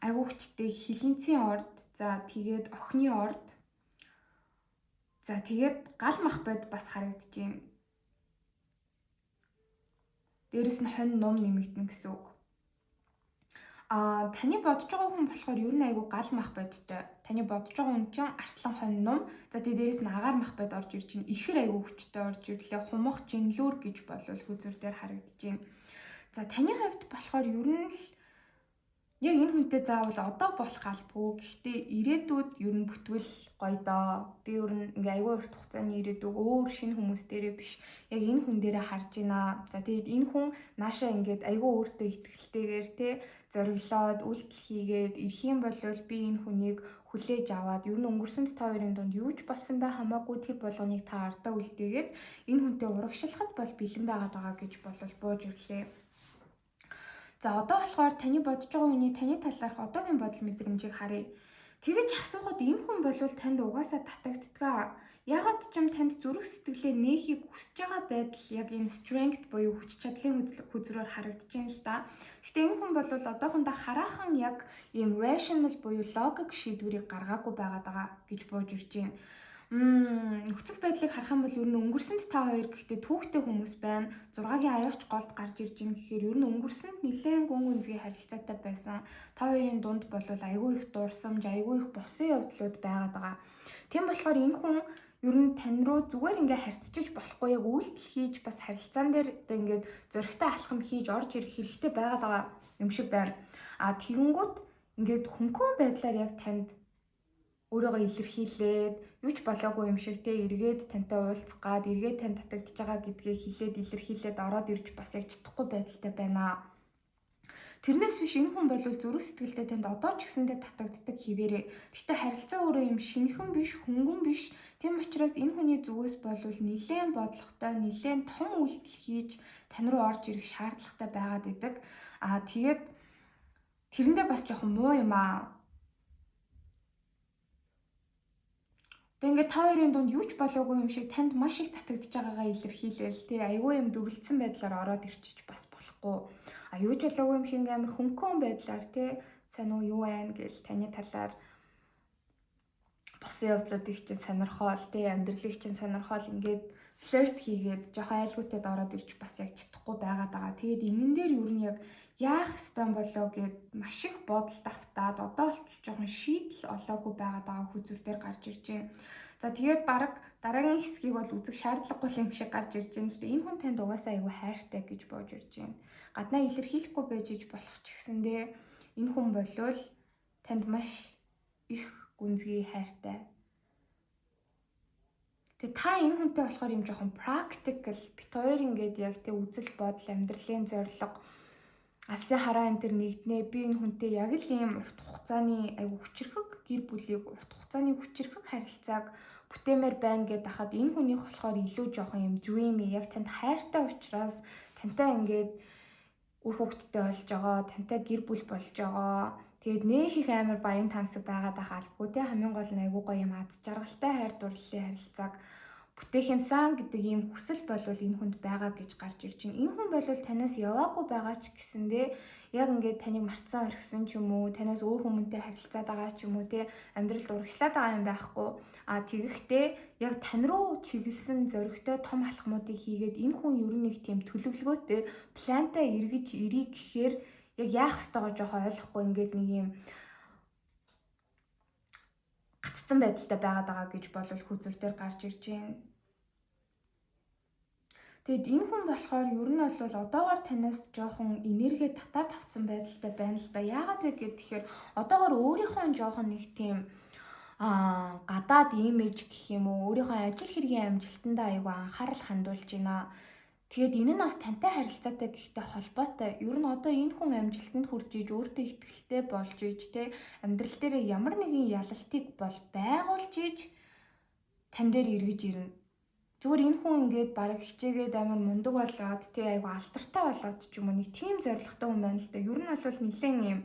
айгүй хүчтэй хилэнцгийн орд, за тэгээд охины орд, за тэгээд гал мах бод бас харагдаж байна. Дээрэс нь хонь ном нэмэгдэнэ гэсэн үг. Таны бодож байгаа хүн болохоор ер нь айгүй гал мах бодтой. Таны бодож байгаа хүн чинь арслан хонь ном. За тэгээ дээрээс нь агаар мах бод орж ирж байна. Ихэр айгүй хүчтэй орж ирлээ. Хумах жинлүүр гэж болвол хүзүр дээр харагдаж байна. За таны хувьд болохоор ер нь л яг энэ хүнтэй заавал одоо болох албагүй. Гэхдээ ирээдүйд ер нь бүтвэл гоё доо. Би ер нь ингээ айгүй урт хугацааны ирээдүг өөр шинэ хүмүүс дээрээ биш. Яг энэ хүн дээрээ харж байна. За тэгээд энэ хүн наашаа ингээд айгүй өөртөө ихтгэлтэйгээр те зориглоод үйлдэл хийгээд ирэх юм бол би энэ хүнийг хүлээж аваад ер нь өнгөрсөнд та хоёрын дунд юу ч болсон бай хамаагүй тэр болгоныг та ардаа үлдээгээд энэ хүнтэй урагшлахад бол бэлэн байгаа гэж болвол бууж ирлээ. За одоо болохоор таны бодож байгаа хүний таны талаарх одоогийн бодол мэдрэмжийг харъя. Тэгэж асуухад энэ хүн бол танд угаасаа татагддаг. Ягаад ч юм танд зүрх сэтгэлээ нээхийг хүсэж байгаа байдал яг энэ strength буюу хүч чадлын хүзрээр харагдаж байна л да. Гэхдээ энэ хүн бол одоохондоо хараахан яг ийм rational буюу логик шийдвэрийг гаргаагүй байгаа гэж бууж ирж байна. Нөхцөл байдлыг харах юм бол ер нь өнгөрсөнд та хоёр гэхдээ түүхтэй хүмүүс байна. 6-гийн аягч голд гарч ирж байна гэхээр ер нь өнгөрсөнд нэлээд гүн гүнзгий харилцаатай байсан. Та хоёрын дунд бол айгүй их дурсамж, айгүй их босон явдлууд байгаад байгаа. Тийм болохоор энэ хүн ер нь тань руу зүгээр ингээ харьцаж болохгүй яг үйлдэл хийж бас харилцаан дээр ингээд зөрөгтэй алхам хийж орж ирэх хэрэгтэй байгаад байгаа юм шиг байна. Тэгэнгүүт ингээд хөнгөн байдлаар яг танд өөрийгөө илэрхийлээд юу ч болоогүй юм шиг те эргээд тантай уулзах гад эргээд тань татагдж байгаа гэдгийг хэлээд илэрхийлээд ороод ирж бас яг чадахгүй байдалтай байна. Тэрнээс биш энэ хүн бол зүрх сэтгэлдээ танд одоо ч гэсэндээ татагддаг хിവэрээ. Гэхдээ харилцаа өөрөө юм шинхэн биш, хөнгөн биш. Тийм учраас энэ хүний зүгээс бол нэлээд бодлоготой, нэлээд том үйлдэл хийж тань руу орж ирэх шаардлагатай байгаад идэг. Тэгээд тэрэндээ бас жоохон муу юм аа. Ингээд та хоёрын дунд юу ч болоогүй юм шиг танд маш их татагдж байгаагаа илэрхийлээл тий айгүй юм дүрлцсэн байдлаар ороод ирчих бас болохгүй. Юу ч болоогүй юм шиг амар хөнгөн байдлаар тий сайн уу юу байна гэж таны талаар босон явдлуудыг чинь сонирхоол тий амьдралыг чинь сонирхоол ингээд флирт хийгээд жоохон айлгуутад ороод ирж бас яг чадахгүй байгаад байгаа. Тэгээд энэн дээр юу нь яг яах ёстой болоо гэд маш их бодол давтаад одоо болтол жоохон шийдэл олоогүй байгаа хүзүүр дээр гарч ирж байна. За тэгээд баг дараагийн хэсгийг бол үзэх шаардлагагүй юм шиг гарч ирж байна л дээ. Энэ хүн танд угаасаа айгүй хайртай гэж боож ирж байна. Гаднаа илэрхийлэхгүй байж иж болох ч гэсэндээ энэ хүн болвол танд маш их гүнзгий хайртай. Тэгээ та энэ хүнтэй болохоор юм жоохон practical бит хоёр ингээд яг тэг үзэл бодол амьдралын зорилго алсын хараа энэ төр нэгднэ. Би энэ хүнтэй яг л ийм урт хугацааны айгу хүчрхэг гэр бүлийг урт хугацааны хүчрхэг харилцааг бүтээмээр байна гэдээ хахад энэ хүнийх болохоор илүү жоохон юм dreamy яг танд хайртай учраас тантай ингээд үр хөвгттэй болж байгаа, тантай гэр бүл болж байгаа. Тэгээд нөх их амар баян тансаг байгаад ахаалбгүй те хамгийн гол нь айгуу гоё юм аз жаргалтай хайр дурлалын харилцааг бүтээх юмсан гэдэг ийм хүсэл болвол энэ хүнд байгаа гэж гарч ирж байна. Энэ хүн болвол танаас яваагүй байгаа ч гэсэндээ яг ингээд таныг мартсан орхисон ч юм уу, танаас өөр хүмүүнтэй харилцаад байгаа ч юм уу те амьдралд урагшлаад байгаа юм байхгүй. Тэгэхдээ яг тань руу чиглэсэн зөрөгтэй том алхмуудыг хийгээд энэ хүн ер нь нэг тийм төлөвлөгөөтэй плантай эргэж ирэх гэхээр яг яах ёстойгоо жоохон ойлгохгүй ингээд нэг юм гаццсан байдалтай байгаа гэж болвол хүзүүр дээр гарч ирж байна. Тэгэд энэ хүн болохоор ер нь бол одоогоор танаас жоохон энерги татаад авсан байдалтай байна л да. Яагаад вэ гэхээр одоогоор өөрийнхөө жоохон нэг тийм гадаад имиж гэх юм уу, өөрийнхөө ажил хэргийн амжилтандаа аягүй анхаарал хандуулж байна. Тэгээд энэ нь бас тантай харилцаатай гэхдээ холбоотой. Ер нь одоо энэ хүн амжилтанд хүрч иж өөртөө ихтгэлтэй болж иж те амьдрал дээр ямар нэгэн ялалтыг бол байгуулж иж тань дээр эргэж ирнэ. Зүгээр энэ хүн ингээд бараг хичээгээд амар мундаг болоод те айгу алдартай болоод ч юм уу нэг тийм зоригтой хүн байна л да. Ер нь бол нэлээд юм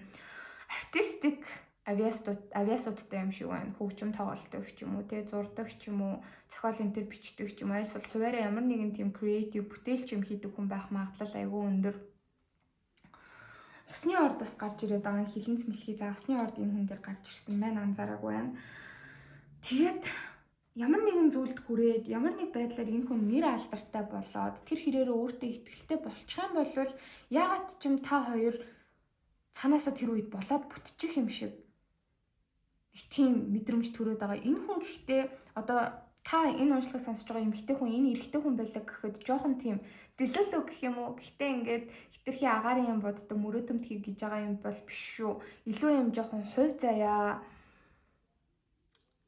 артистик авиасуудтай юм шиг байна. Хөгжим тоглолтог ч юм уу, те зурдаг ч юм уу, зохиол энэ төр бичдэг ч юм уу. Альс бол хуваараа ямар нэгэн тийм креатив бүтээлч юм хийдэг хүн байх магадлал айгүй өндөр. Усны орд бас гарч ирээд байгаа хилэнц мэлхий загсны орд энэ хүн дээр гарч ирсэн байна, анзаараагүй байна. Тэгээд ямар нэгэн зүйлд хүрээд ямар нэг байдлаар энэ хүн нэр алдартай болоод тэр хэрээрээ өөртөө ихтгэлтэй болчих юм бол яагаад ч юм та хоёр цаанаасаа тэр үед болоод бүтчих юм шиг их тийм мэдрэмж төрөөд байгаа. Энэ хүн гэхдээ одоо та энэ уншлагыг сонсож байгаа эмэгтэй хүн энэ эрэгтэй хүн байлаа гэхэд жоохон тийм дэлэлүү гэх юм уу. Гэхдээ ингээд хитрхи агаарын юм боддог мөрөөдөмтгий гэж байгаа юм бол биш шүү. Илүү юм жоохон хувь заяа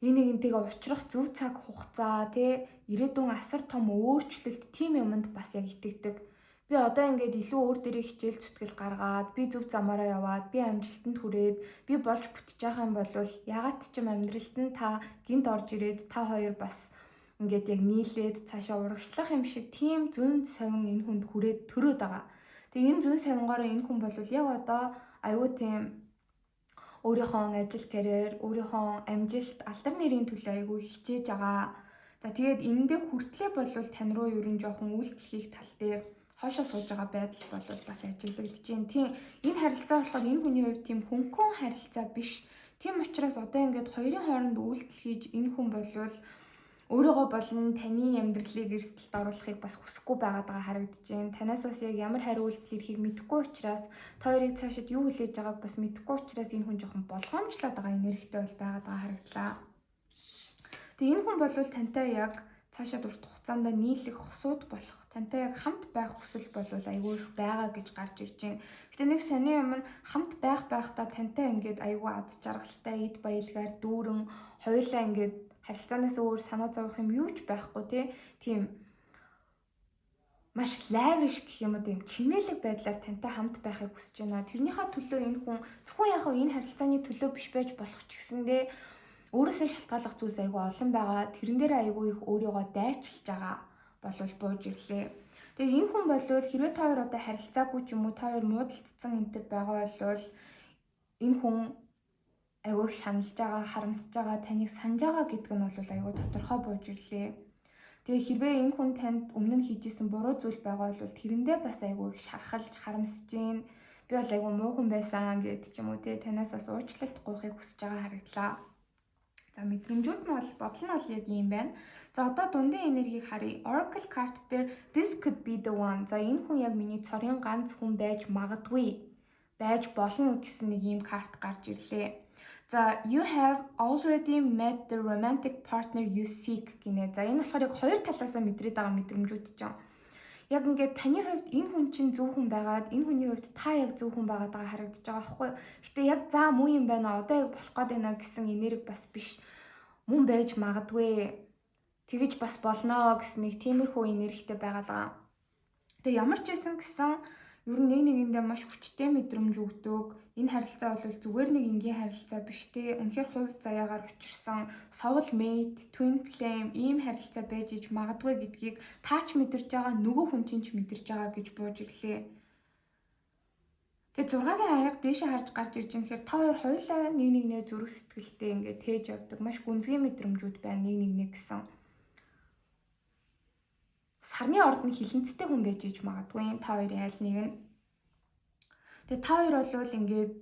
энэ нэгнтэйгээ уулзрах зөв цаг хугацаа тий ирээдүйн асар том өөрчлөлт тийм юмд бас яг итгэдэг. Би одоо ингээд илүү өөр дээрээ хичээл зүтгэл гаргаад би зөв замаараа яваад би амжилтанд хүрээд би болж бүтэж байгаа юм бол ягаад ч юм амьдралд нь та гинт орж ирээд та хоёр бас ингээд яг нийлээд цаашаа урагшлах юм шиг тийм зүн совин энэ хүнд хүрээд төрөөд байгаа. Тэгээ энэ зүн совингоор энэ хүн бол яг одоо аюу тийм өөрийнхөө ажил карьер, өөрийнхөө амжилт, алдар нэрийн төлөө аягүй хичээж байгаа. За тэгээд энэндээ хүртлээ болвол тань руу ерөн жоохон үйлдэл хийх тал дээр хоошоо сууж байгаа байдал болвол бас ажиглагдаж байна. Тийм энэ харилцаа болохоор энэ хүний хувьд тийм хөнгөн харилцаа биш. Тийм учраас одоо ингээд хоёрын хооронд үйлдэл хийж энэ хүн болвол өөрийгөө болон таны амьдралыг эрсдэлд оруулахыг бас хүсэхгүй байгаад байгаа харагдаж байна. Танаас бас яг ямар хариу үйлдэл хийхийг мэдэхгүй учраас та хоёрыг цаашид юу хүлээж байгааг бас мэдэхгүй учраас энэ хүн жоохон болгоомжлоод байгаа энергитэй бол байгаад байгаа харагдлаа. Тэгээ энэ хүн болвол тантай яг цаашаад урт хугацаанд нийлэх хосууд болох, тантай яг хамт байх хүсэл болвол айгүй их байгаа гэж гарч ирж байна. Гэтэ нэг сони юм нь хамт байхдаа тантай ингээд айгүй аз жаргалтай, эд баялгаар дүүрэн хоёулаа ингээд харилцаанаас өөр санаа зовох юм юу ч байхгүй тийм маш лавиш гэх юм уу тийм чинэлэг байдлаар тантай хамт байхыг хүсэж байна. Тэрнийхээ төлөө энэ хүн зөвхөн яг энэ харилцааны төлөө биш байж болох ч гэсэндээ өөрөөсөө шалтгааллах зүйлс айгүй олон байгаа. Тэрэн дээр айгүй их өөрийгөө дайчилж байгаа болвол бууж ирлээ. Тэгээ энэ хүн болвол хэрвээ та хоёр одоо харилцаагүй ч юм уу та хоёр муудалцсан энтер байгаа бол энэ хүн айгүй их шаналж байгаа, харамсаж байгаа, таныг санаж байгаа гэдэг нь бол айгүй тодорхой бууж ирлээ. Тэгээ хэрвээ энэ хүн танд өмнө нь хийжсэн буруу зүйл байгаа бол тэрэндээ бас айгүй их шархалж, харамсаж гин. Би бол айгүй муу хүн байсан гэд ч юм уу танаас бас уучлалт гуйхыг хүсэж байгаа харагдлаа. За мэдрэмжүүд нь бол бодол нь бол яг юм байна. За одоо дундын энергийг харъя. Oracle card дээр this could be the one. За энэ хүн яг миний цорын ганц хүн байж магадгүй байж болно гэсэн нэг ийм карт гарч ирлээ. За you have already met the romantic partner you seek гинэ. За энэ болохоор яг хоёр талаасаа мэдрээд байгаа мэдрэмжүүд ч юм. Яг ингээд таны хувьд энэ хүн чинь зөв хүн байгаад энэ хүний хувьд та яг зөв хүн байгаад байгаа харагдаж байгаа байхгүй юу? Гэтэ яг заа муу юм байна одоо яг болох гээд байна гэсэн энерги бас биш. Мөн байж магадгүй. Тэгэж бас болноо гэсэн нэг тиймэрхүү энергитэй байгаад байгаа. Тэгээ ямар ч байсан гэсэн ер нь нэг нэгэндээ маш хүчтэй мэдрэмж өгдөг. Энэ харилцаа бол зүгээр нэг энгийн харилцаа биш те. Үнэхээр хувь заяагаар учирсан soul mate, twin flame ийм харилцаа байж иж магадгүй гэдгийг таач мэдэрч байгаа, нөгөө хүн чинь ч мэдэрч байгаа гэж бууж ирлээ. Тэгээ 6-гийн аяга дээшээ харж гарч ирж байгаа хэрэг та хоёр хоёулаа нэг нэгнээ зүрх сэтгэлтэй ингээд тээж явдаг. Маш гүнзгий мэдрэмжүүд байна нэг нэгнээ гэсэн. Сарны орд нь хилэнцтэй хүн байж иж магадгүй та хоёрын аль нэг нь. Тэгээ та хоёр бол ингээд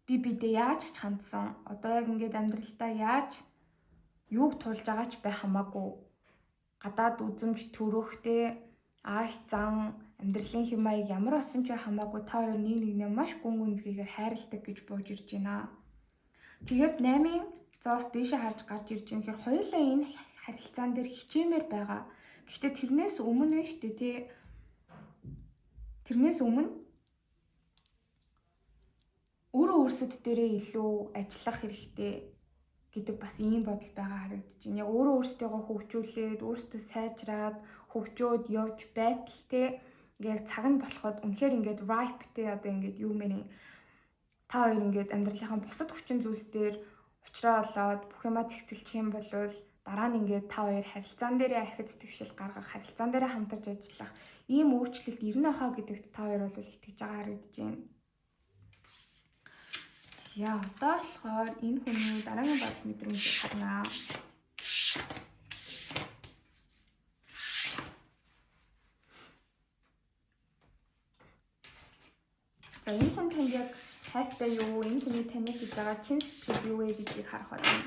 бидээ яаж ч хандсан. Одоо яг ингээд амьдралдаа яаж юуг тулж байгаа ч байх хамаагүй. Гадаад үзэмж төрөхтэй ааш зан амьдралын хэм маяг ямар болсон ч хамаагүй та хоёр нэг нэгнээ маш гүн гүнзгийгээр хайрладаг гэж бууж ирж байна. Тэгээд 8-ын зоос дээшээ харж гарч ирж байгаа хэрэг хоёулаа энэ харилцаан дээр хичээмээр байгаа. Гэхдээ тэрнээс өмнө нь шүү дээ тий. Тэрнээс өмнө өөрөө өөрсөд дээрээ илүү ажиллах хэрэгтэй гэдэг бас ийм бодол байгаа харагдаж байна. Яг өөрөө өөрсдөө хөгжүүлээд, өөрсдөө сайжраад, хөгжөөд явж байтал тий ингээд цаг нь болоход үнэхээр ингээд ripe тий одоо ингээд юу мэрийн та хоёр ингээд амьдралынхаа бусад хүчин зүйлс дээр уучраа болоод бүх юмаа цэгцэлчих юм бол дараа нь ингээд та хоёр харилцаан дээрээ ахиц твшил гаргах, харилцаан дээрээ хамтарч ажиллах ийм өөрчлөлт ирнэ хаа гэдэгт та хоёр бол итгэж байгаа харагдаж байна. Яа, одоо болохоор энэ хүний дараагийн бодол мэдрэмжийг харнаа. За энэ хүн танд яг хайртай юу, энэ хүний таныг хийж байгаа чин сэтгэл юу вэ гэдгийг харах болно.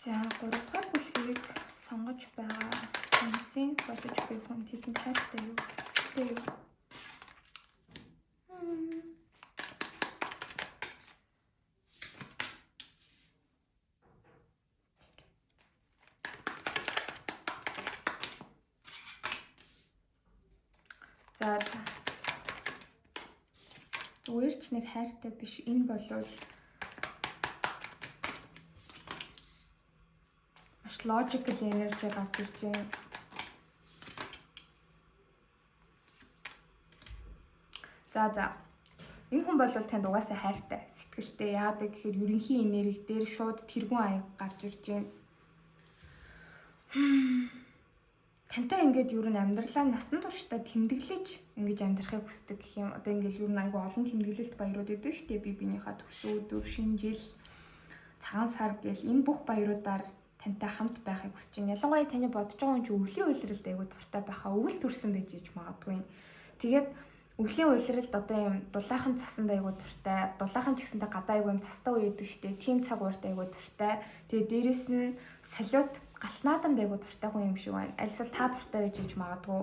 За 3-р бүлгийг сонгож байгаа хүмүүсийн бодож буй хүн тэдэнд хайртай юу, сэтгэлтэй юу? За зүгээр ч нэг хайртай биш. Энэ болвол маш logical energy гарч ирж байна. За энэ хүн бол танд угаасаа хайртай, сэтгэлтэй. Яагаад вэ гэхээр ерөнхий энерги дээр шууд тэргүүн аяг гарч ирж байна. Тантай ингээд юу н амьдралаа насан туршдаа тэмдэглэж ингэж амьдрахыг хүсдэг гэх юм. Одоо ингээд юу н айгу олон тэмдэглэлт баярууд өгдөг шүү дээ. Би биенийхээ төрсөн өдөр, шинэ жил, цагаан сар гэл энэ бүх баяруудаар тантай хамт байхыг хүсэж байна. Ялангуяа таны бодож байгаа юм чи өвлийн уйлралд айгу дуртай байхаа, өвөл төрсөн байж иж магадгүй. Тэгээд өвлийн уйлралд одоо юм дулаахан цасанд айгу дуртай. Дулаахан ч гэсэнтэй гадаа айгу юм цастаа уйдаг шүү дээ. Тим цаг уурт айгу дуртай. Тэгээд дээрэс нь салют галт наадамд айгу дуртай хүн юм шиг байна. Альсвал та дуртай байж иж магадгүй.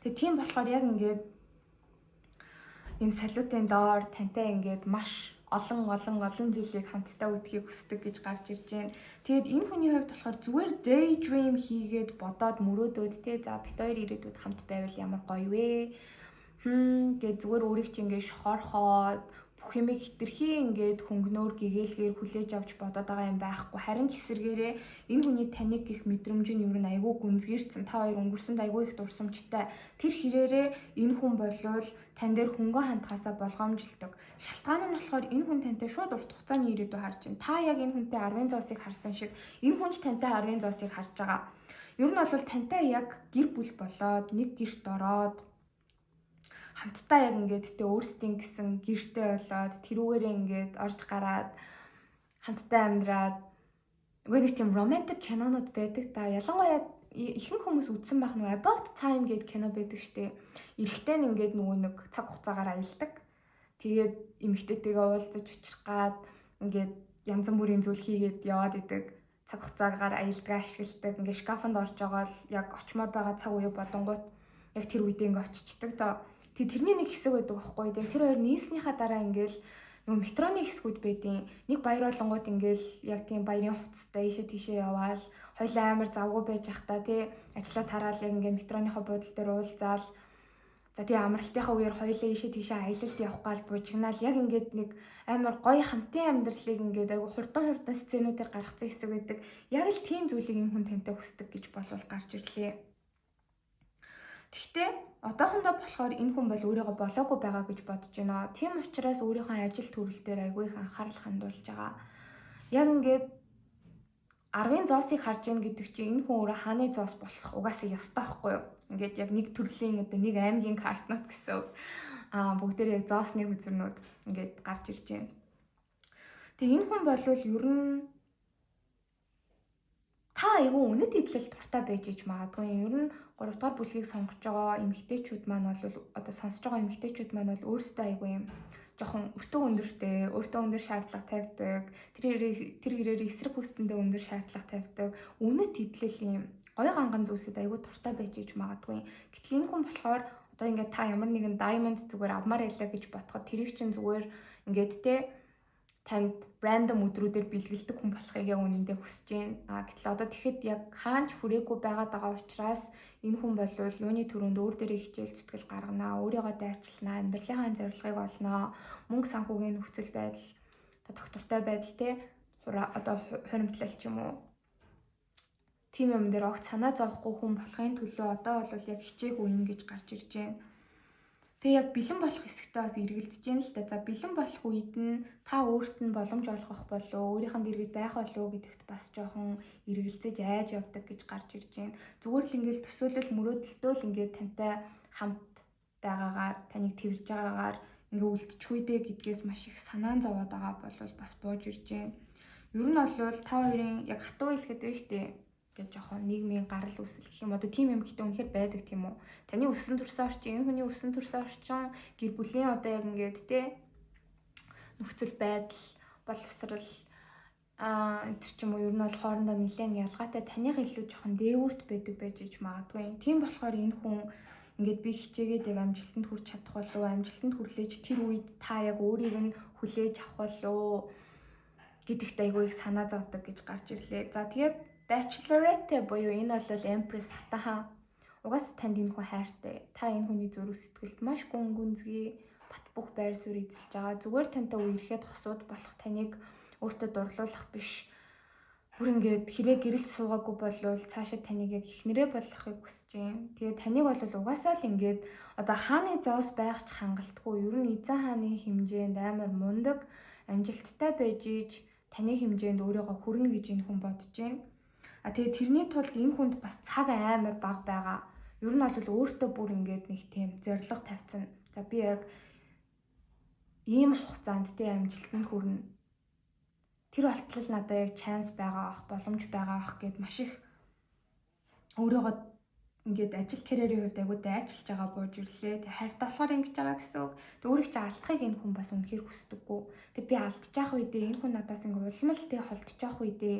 Тэгээ тийм болохоор яг ингээд юм салютын доор тантай ингээд маш олон жилийг хамтдаа үдхийг хүсдэг гэж гарч ирж байна. Тэгээд энэ хүний хувьд болохоор зүгээр daydream хийгээд бодоод мөрөөдөөд те за бит хоёр ирээдүйд хамт байвал ямар гоё вэ? Гэж зүгээр өөрийг чи ингээд шохорхоод бүх юмыг хитрхи ингээд хөнгнөөр гэгээлгээр хүлээж авч бодоод байгаа юм байхгүй. Харин ч эсэргээрээ энэ хүний таныг гих мэдрэмж нь юу н айгүй гүнзгийрсэн. Та хоёр өнгөрсөнд айгүй их дурсамжтай. Тэр хэрээрээ энэ хүн болвол тань дээр хөнгөн хандхаасаа болгоомжилдог. Шалтгаан нь болохоор энэ хүн тантай шууд урт хугацааны ирээдүй харж байна. Та яг энэ хүнтэй 10 зоосыг харсан шиг энэ хүн ч тантай 10 зоосыг харж байгаа. Ер нь бол тантай яг гэр бүл болоод нэг гэрт ороод хамтдаа яг ингээд тэ өөрсдийн гэсэн гэртэй болоод тэрүүгээрээ ингээд орж гараад хамтдаа амьдраад үгүй нэг тийм романтик кинонууд байдаг да. Ялангуяа ихэнх хүмүүс үзсэн байх нөгөө About Time гэдэг кино байдаг штэ. Эрэхтэй нь ингээд нөгөө нэг цаг хугацаагаар аялдаг. Тэгээд эмэгтэйтэйгээ уулзаж учрах гад ингээд янз бүрийн зүйл хийгээд яваад идэг. Цаг хугацаагаар аялдгаа ашигладаг. Ингээд шкафанд орж байгаа л яг очмоор байгаа цаг үе бодонгууд яг тэр үедээ ингээд очичдаг тоо. Тэрний нэг хэсэг байдаг байхгүй. Тэгээд тэр хоёр нийснийхаа дараа ингээд нөгөө метроны хэсгүүд байдیں۔ Нэг баяр болонгууд ингээд яг тийм баярын хувцастай ийшээ тийшээ яваал хоёлаа амар завгүй байж захта тий ажиллаа тараал яг ингээд метроныхоо буудлын дээр уулзаал. За тий амралтынхаа үеэр хоёлаа ийшээ тийшээ аялалд явах гал буужигнаал яг ингээд нэг амар гоё хамтын амьдралыг ингээд айгу хурдан сценүүдээр гаргацсан хэсэг байдаг. Яг л тийм зүйлийг энэ хүн тантай хүсдэг гэж болвол гарч ирлээ. Гэхдээ одоохондоо болохоор энэ хүн бол өөрийгөө болоогүй байгаа гэж бодож байна. Тийм учраас өөрийнхөө ажил төрөл дээр айгүй их анхаарал хандуулж байгаа. Яг ингээд 10-ын зоосыг харж ийн гэдэг чинь энэ хүн өөрөө хааны зоос болох угаасаа ёстой байхгүй юу? Ингээд яг нэг төрлийн одоо нэг аймгийн картнууд гэсэн үг. Бүгдээр яг зоосны үзүрнүүд ингээд гарч ирж байна. Тэгээ энэ хүн бол ер нь та айгүй үнэт идэлэл дуртай байж иж магадгүй. Ер нь 3 дугаар бүлгийг сонгож байгаа эмэгтэйчүүд маань бол одоо сонсож байгаа эмэгтэйчүүд маань бол өөрсдөө айгүй юм жоохон өртөө өндөртэй, өөртөө өндөр шаардлага тавьдаг. Тэр хэрээр эсрэг хүстэндээ өндөр шаардлага тавьдаг. Үнэт идэлэл юм гоё ганган зүйлсэд айгүй дуртай байж иж магадгүй. Гэтэл энэ хүн болохоор одоо ингээд та ямар нэгэн diamond зүгээр авмаар ялаа гэж ботход тэрийг чинь зүгээр ингээд те танд random өдрүүдээр бэлгэлдэг хүн болохыг яг үнэндээ хүсэж байна. Гэтэл одоо тэгэхэд яг хаанч хүрээгүй байгаад байгаа учраас энэ хүн бол юуны төрөнд өөр дээрээ хичээл зүтгэл гарганаа, өөрийгөө дайчилнаа, амьдралынхаа зорилгыг олноо, мөнгө санхүүгийн нөхцөл байдал, доктортой байдал те одоо хуримтлал ч юм уу. Тим юм дээр огт санаа зовхгүй хүн болохын төлөө одоо бол яг хичээх үе гэж гарч ирж байна. Тэгээ яг бэлэн болох хэсэгтээ бас эргэлдэж байна л да. За бэлэн болох үед нь та өөрт нь боломж олгох болов өөрийнх нь дэргэд байх болов гэдэгт бас жоохон эргэлзэж айж явдаг гэж гарч ирж байна. Зүгээр л ингээд төсөөлөл мөрөөдөлтөө л ингээд тантай хамт байгаагаар таныг тэрж байгаагаар ингээд үлдчихгүй дээ гэдгээс маш их санаан зовоод байгаа болвол бас бууж ирж байна. Ер нь бол та хоёрын яг хатуу хэлэхэд байна шүү дээ. Гэж жоохон нийгмийн гарал үүсэл гэх юм одоо тийм юм гэхдээ үнэхээр байдаг тийм үү. Таны өссөн төрсөн орчин, энэ хүний өссөн төрсөн орчин, гэр бүлийн одоо яг ингээд те нөхцөл байдал, боловсрал энэ ч юм уу ер нь бол хоорондоо нэлээд ялгаатай таних илүү жоохон дээвүрт байдаг байж иж магадгүй. Тийм болохоор энэ хүн ингээд би хичээгээд яг амжилтанд хүрч чадах болов, амжилтанд хүрлээж тэр үед та яг өөрийг нь хүлээж авах болов гэдэгт айгүй их санаа зовдөг гэж гарч ирлээ. За тэгээд Bachelorette буюу энэ бол Empress хатахан. Угаасаа танд энэ хүн хайртай. Та энэ хүний зүрх сэтгэлд маш гүн гүнзгий бат бөх байр суурь эзэлж байгаа. Зүгээр тантай үерхэд хосууд болох таныг өөртөө дурлуулах биш. Бүр ингээд хэрвээ гэрэлд суугаагүй болвол цаашаа таныг яг ихнэрээ болгохыг хүсэж байна. Тэгээ таныг бол угаасаа л ингээд одоо хааны зоос байх ч хангалтгүй. Ер нь эзэн хааны хэмжээнд амар мундаг, амжилттай байж иж таны хэмжээнд өөрийгөө хүрнэ гэж энэ хүн бодож байна. Тэгээ тэрний тулд энэ хүнд бас цаг амар бага байгаа. Ер нь бол өөртөө бүр ингээд нэг тийм зориг тавьсан. За би яг ийм хугацаанд тэ амжилтанд хүрнэ. Тэр болтол надад яг chance байгаа ах, боломж байгаа ах гэд маш их өөрийгөө ингээд ажил карьерийн хувьд айгуу дайчилж байгаа бууж ирлээ. Тэг хайртай болохоор ингэж байгаа гэсэн үг. Тэг өөрийг чи алдахыг энэ хүн бас үнэхээр хүсдэггүй. Тэг би алдчих ах үедээ энэ хүн надаас ингээд улмал тэг холдчих ах үедээ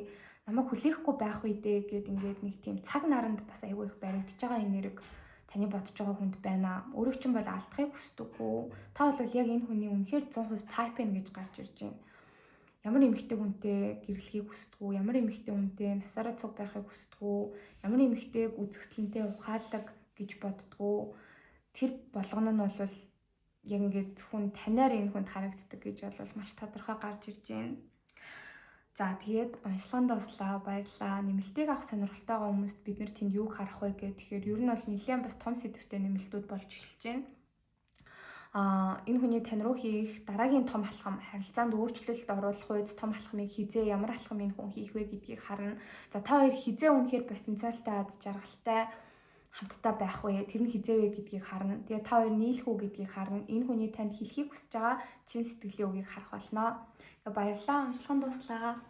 намайг хүлээхгүй байх үедээ гэд ингээд нэг тийм цаг наранд бас айгүй их баригдаж байгаа энерги таны бодож байгаа хүнд байна. Өөрийг чинь бол алдахыг хүсдэггүй. Та бол яг энэ хүний үнэхээр 100% type нь гэж гарч ирж байна. Ямар эмэгтэй хүнтэй гэрлэхийг хүсдэггүй, ямар эмэгтэй хүнтэй насаараа цуг байхыг хүсдэггүй, ямар эмэгтэйг үзэсгэлэнтэй ухаалаг гэж боддгоо. Тэр болгоно нь бол яг ингээд хүн танаар энэ хүнд харагддаг гэж бол маш тодорхой гарч ирж байна. За тэгээд уншлаганд дуслаа, баярлалаа. Нэмэлтийг авах сонирхолтой байгаа хүмүүст бид нэр тэнд юуг харах вэ гэх тэгэхээр ер нь бол нэлээд бас том сэдвтэй нэмэлтүүд болж эхэлж байна. Энэ хүний тань руу хийх дараагийн том алхам, харилцаанд өөрчлөлт оруулах үед том алхмыг хизээ ямар алхам энэ хүн хийх вэ гэдгийг харна. За та хоёр хизээ үнэхээр потенциалтай аз жаргалтай хамтдаа байх вэ? Тэр нь хизээ вэ гэдгийг харна. Тэгээ та хоёр нийлэх үү гэдгийг харна. Энэ хүний танд хэлхийг хүсэж байгаа чин сэтгэлийн үгийг харах болно. Баярлалаа. Уншлаганд дуслаа.